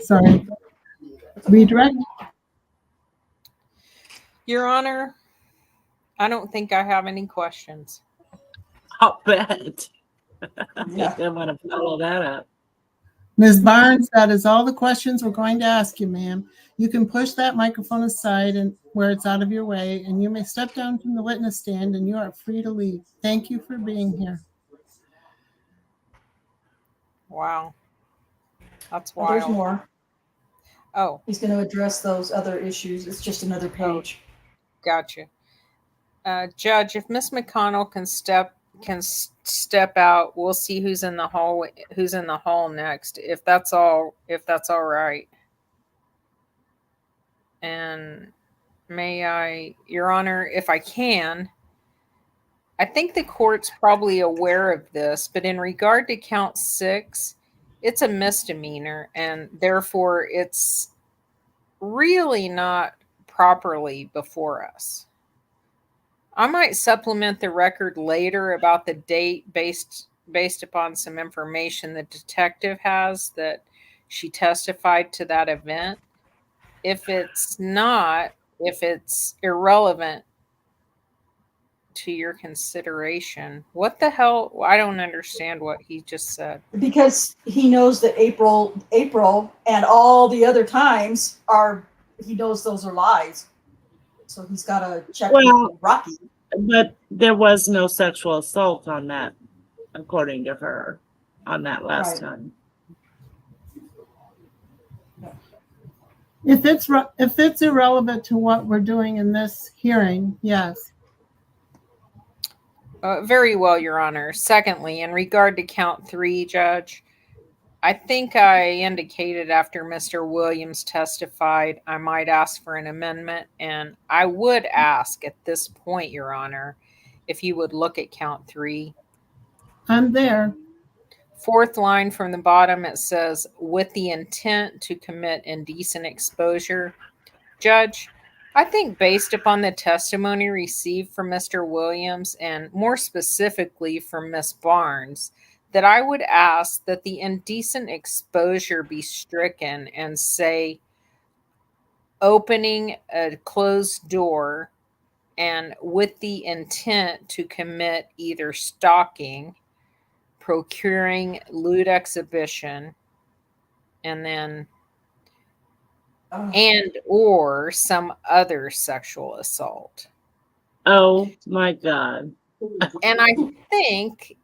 Sorry. Redirect.
Your Honor, I don't think I have any questions.
I'll bet.
Yeah.
I want to follow that up.
Ms. Barnes, that is all the questions we're going to ask you, ma'am. You can push that microphone aside and where it's out of your way, and you may step down from the witness stand and you are free to leave. Thank you for being here.
Wow. That's
Oh, there's
wild.
more.
Oh,
He's going to address those other issues. It's just another page.
gotcha. Judge, if Miss McConnell can step out, we'll see who's in the hall next. If that's all right. And may I, Your Honor, if I can, I think the court's probably aware of this, but in regard to count 6, it's a misdemeanor, and therefore it's really not properly before us. I might supplement the record later about the date based upon some information the detective has that she testified to that event. If it's irrelevant to your consideration, what the hell? I don't understand what he just said.
Because he knows that April, and all the other times he knows those are lies. So he's got to check
Well,
with Rocky.
but there was no sexual assault on that, according to her, on that last
Right.
time.
If it's irrelevant to what we're doing in this hearing, yes.
Very well, Your Honor. Secondly, in regard to count 3, Judge, I think I indicated after Mr. Williams testified I might ask for an amendment, and I would ask at this point, Your Honor, if you would look at count 3.
I'm there.
Fourth line from the bottom, it says, with the intent to commit indecent exposure. Judge, I think based upon the testimony received from Mr. Williams and more specifically from Miss Barnes, that I would ask that the indecent exposure be stricken and say opening a closed door and with the intent to commit either stalking, procuring lewd exhibition, and then and or some other sexual assault.
Oh my God.
And I think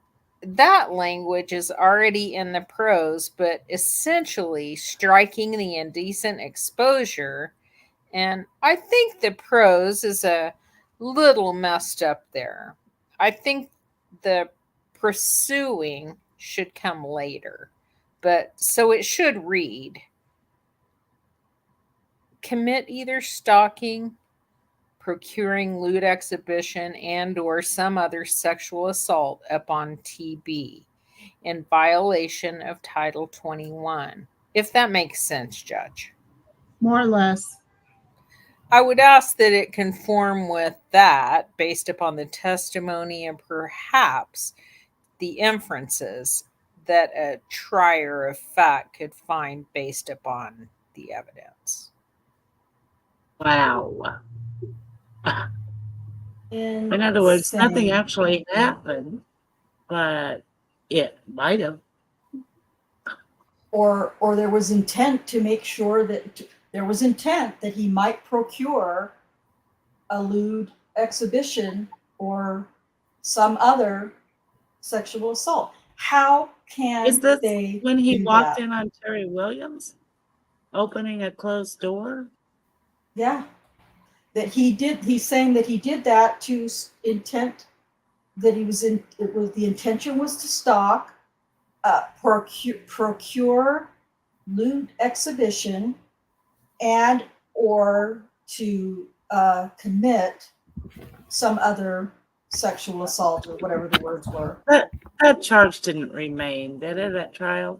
that language is already in the prose, but essentially striking the indecent exposure. And I think the prose is a little messed up there. I think the pursuing should come later. But so it should read commit either stalking, procuring lewd exhibition, and or some other sexual assault upon TB in violation of Title 21. If that makes sense, Judge.
More or less.
I would ask that it conform with that based upon the testimony and perhaps the inferences that a trier of fact could find based upon the evidence.
Wow. In other words, nothing actually happened, but it might have.
Or there was intent to make sure that there was intent that he might procure a lewd exhibition or some other sexual assault. How can
Is this
they
when he
do
walked
that?
in on Terry Williams, opening a closed door?
Yeah, that he did. He's saying that he did that to intent. That he was in. It was the intention was to stalk, procure lewd exhibition, and or to commit some other sexual assault or whatever the words were.
That charge didn't remain, did it, at trial?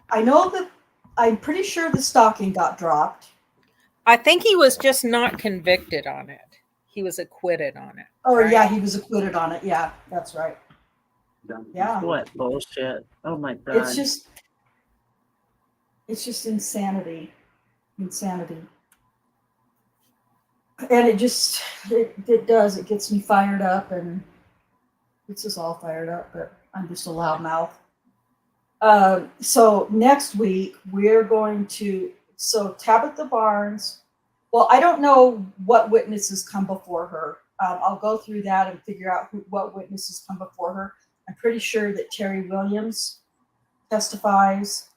I know that I'm pretty sure the stalking got dropped.
I think he was just not convicted on it. He was acquitted on it.
Oh,
right?
yeah, he was acquitted on it. Yeah, that's right. Yeah.
What bullshit. Oh my God.
It's just insanity. Insanity. And it does. It gets me fired up, and it's just all fired up, but I'm just a loud mouth. So next week we're going to, Tabitha Barnes, well, I don't know what witnesses come before her. I'll go through that and figure out what witnesses come before her. I'm pretty sure that Terry Williams testifies.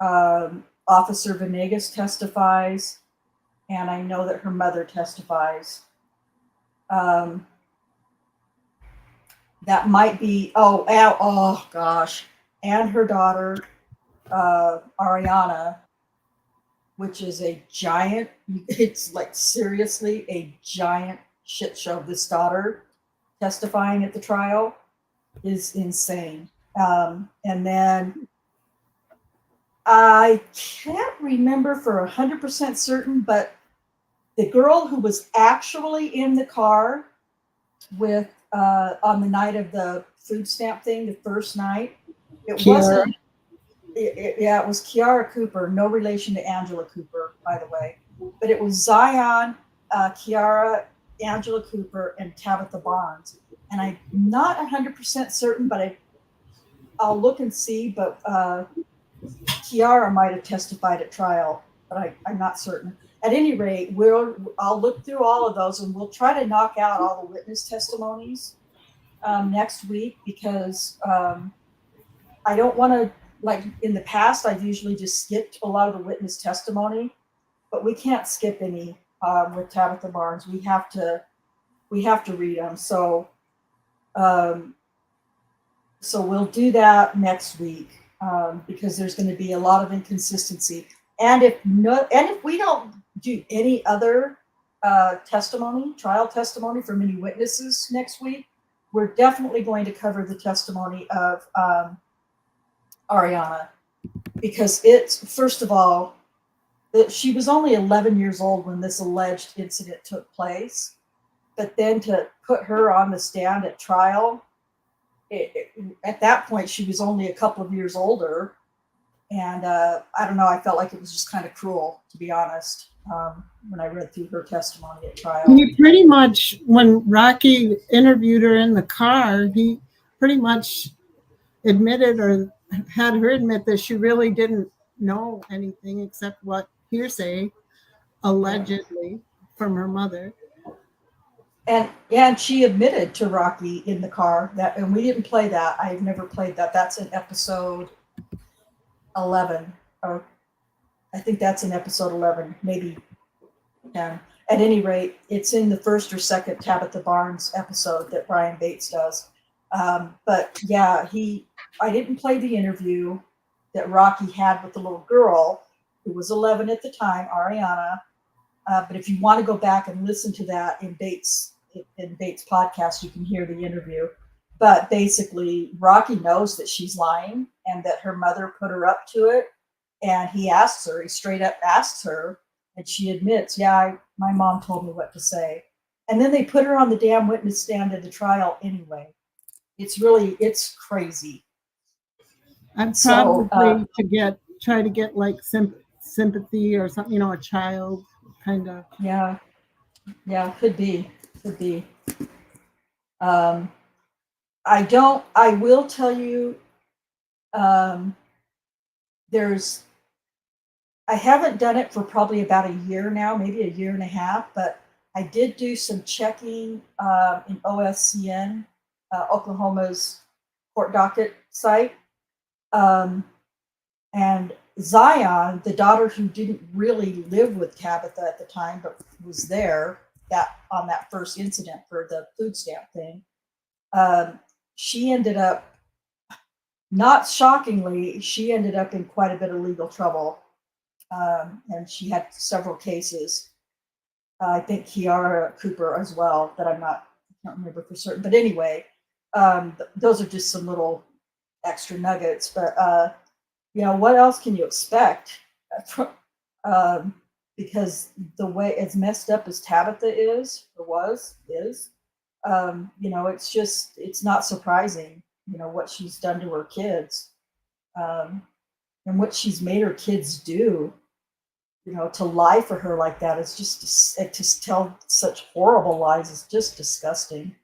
Officer Venegas testifies. And I know that her mother testifies. That might be, oh gosh. And her daughter, Ariana, which is a giant, it's like seriously a giant shit show. This daughter testifying at the trial is insane. And then I can't remember for 100% certain, but the girl who was actually in the car with on the night of the food stamp thing, the first night, it wasn't. It was Kiara Cooper, no relation to Angela Cooper, by the way, but it was Zion, Kiara, Angela Cooper, and Tabitha Barnes. And I'm not 100% certain, but I'll look and see. But Kiara might have testified at trial, but I'm not certain. At any rate, I'll look through all of those, and we'll try to knock out all the witness testimonies next week, because I don't want to, like in the past, I've usually just skipped a lot of the witness testimony, but we can't skip any with Tabitha Barnes. We have to read them. So So we'll do that next week, because there's going to be a lot of inconsistency. And if we don't do any other trial testimony from any witnesses next week, we're definitely going to cover the testimony of Ariana, because it's, first of all, that she was only 11 years old when this alleged incident took place, but then to put her on the stand at trial, at that point she was only a couple of years older, and I don't know, I felt like it was just kind of cruel, to be honest, when I read through her testimony at trial.
He pretty much, when Rocky interviewed her in the car, he pretty much admitted, or had her admit, that she really didn't know anything except what hearsay, allegedly, from her mother.
And she admitted to Rocky in the car that, and we didn't play that. I've never played that. That's in episode 11, or I think that's in episode 11, maybe 10. At any rate, it's in the first or second Tabitha Barnes episode that Brian Bates does. But yeah, I didn't play the interview that Rocky had with the little girl who was 11 at the time, Ariana. But if you want to go back and listen to that in Bates podcast, you can hear the interview. But basically, Rocky knows that she's lying and that her mother put her up to it. And he straight up asks her, and she admits, yeah, my mom told me what to say. And then they put her on the damn witness stand at the trial anyway. It's crazy.
I'm probably try to get like sympathy or something, a child kind of.
Yeah, could be. I will tell you, I haven't done it for probably about a year now, maybe a year and a half, but I did do some checking in OSCN, Oklahoma's court docket site. And Zion, the daughter who didn't really live with Tabitha at the time, but was there on that first incident for the food stamp thing, she ended up, not shockingly, she ended up in quite a bit of legal trouble. And she had several cases. I think Kiara Cooper as well, that I can't remember for certain. But anyway, those are just some little extra nuggets. But what else can you expect? Because the way, as messed up as Tabitha is, it's not surprising, what she's done to her kids, and what she's made her kids do. To lie for her like that is to tell such horrible lies is just disgusting.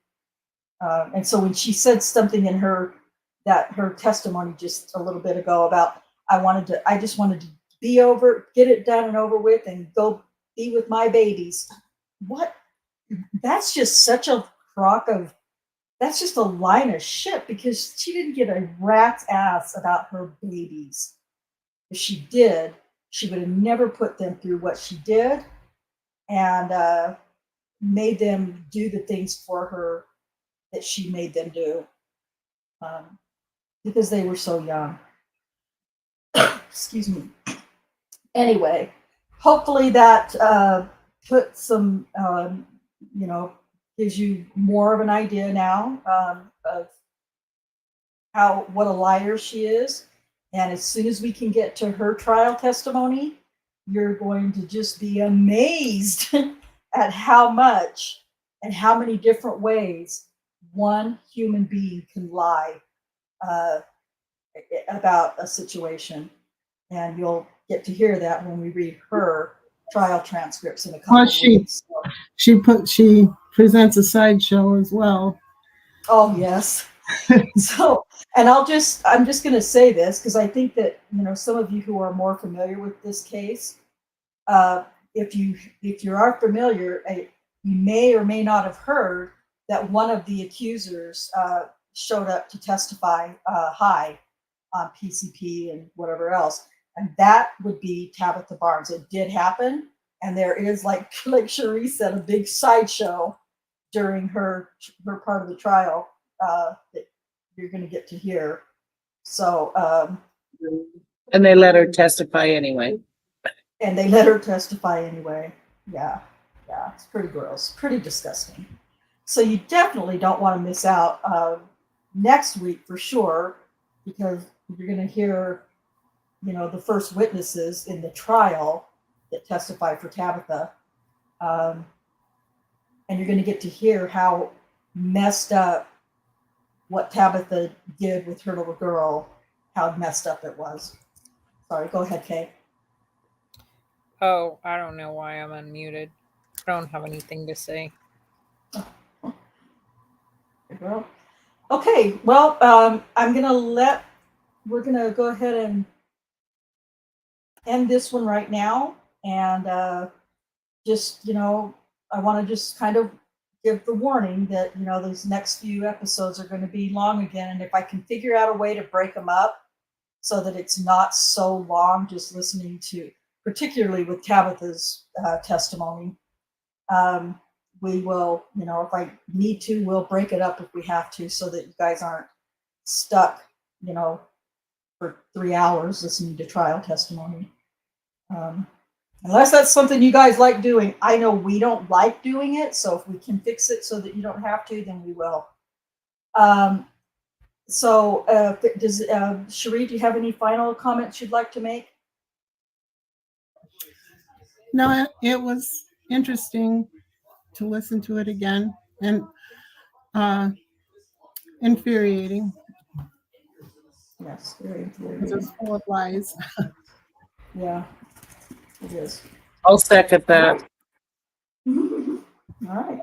And so when she said something in her testimony just a little bit ago about, I just wanted to get it done and over with and go be with my babies. What? That's just such a that's just a line of shit, because she didn't give a rat's ass about her babies. If she did, she would have never put them through what she did, and made them do the things for her that she made them do, because they were so young. Excuse me. Anyway, hopefully that puts some, gives you more of an idea now of what a liar she is. And as soon as we can get to her trial testimony, you're going to just be amazed at how much and how many different ways one human being can lie about a situation. And you'll get to hear that when we read her trial transcripts in a couple of weeks.
She presents a sideshow as well.
Oh, yes. So, and I'm just going to say this, because I think that, some of you who are more familiar with this case, if you are familiar, you may or may not have heard that one of the accusers showed up to testify high on PCP and whatever else. And that would be Tabitha Barnes. It did happen. And there is, like Cherie said, a big sideshow during her part of the trial. that you're going to get to hear. So,
And they let her testify anyway.
and they let her testify anyway. Yeah, it's pretty gross, pretty disgusting. So you definitely don't want to miss out next week for sure, because you're going to hear, the first witnesses in the trial that testify for Tabitha. And you're going to get to hear how messed up what Tabitha did with her little girl, how messed up it was. Sorry, go ahead, Kay.
Oh, I don't know why I'm unmuted. I don't have anything to say.
Girl. Okay, well, we're going to go ahead and end this one right now. And just, I want to just kind of give the warning that, these next few episodes are going to be long again. And if I can figure out a way to break them up so that it's not so long, just listening to, particularly with Tabitha's testimony, we will, if I need to, we'll break it up if we have to, so that you guys aren't stuck, for 3 hours listening to trial testimony. Unless that's something you guys like doing. I know we don't like doing it, so if we can fix it so that you don't have to, then we will. Does Cherie, do you have any final comments you'd like to make?
No, it was interesting to listen to it again, and infuriating.
Yes, very
Because
infuriating.
it's full of lies.
Yeah, it is.
I'll second that.
All right.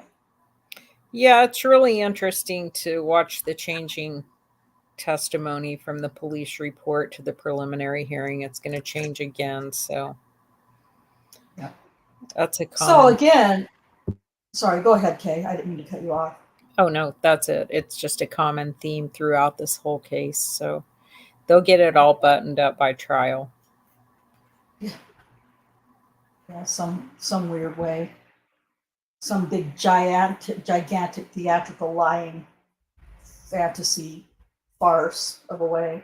Yeah, it's really interesting to watch the changing testimony from the police report to the preliminary hearing. It's going to change again. So
Yeah.
That's a
So
common.
again, sorry, go ahead, Kay. I didn't mean to cut you off.
Oh, no, that's it. It's just a common theme throughout this whole case. So they'll get it all buttoned up by trial.
Yeah, some weird way. Some big gigantic theatrical lying fantasy farce of a way,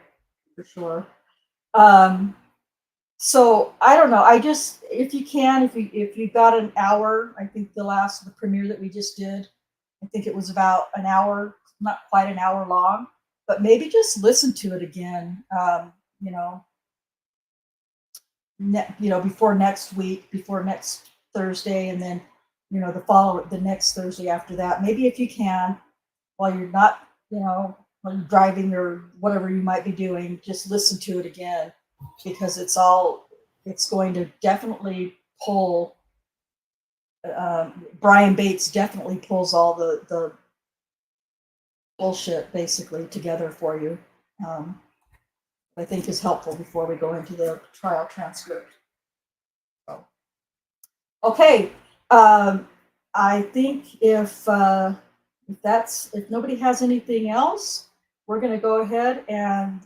for sure. So I don't know. I just, if you got an hour, I think the premiere that we just did, I think it was about an hour, not quite an hour long, but maybe just listen to it again. Before next week, before next Thursday, and then the next Thursday after that. Maybe if you can, while you're not, while you're driving or whatever you might be doing, just listen to it again, because it's going to definitely pull. Brian Bates definitely pulls all the bullshit basically together for you. I think is helpful before we go into the trial transcript. So, okay, I think if nobody has anything else, we're going to go ahead and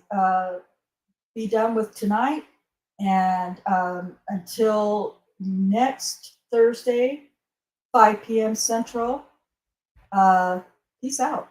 be done with tonight. And until next Thursday, 5 p.m. Central, peace out.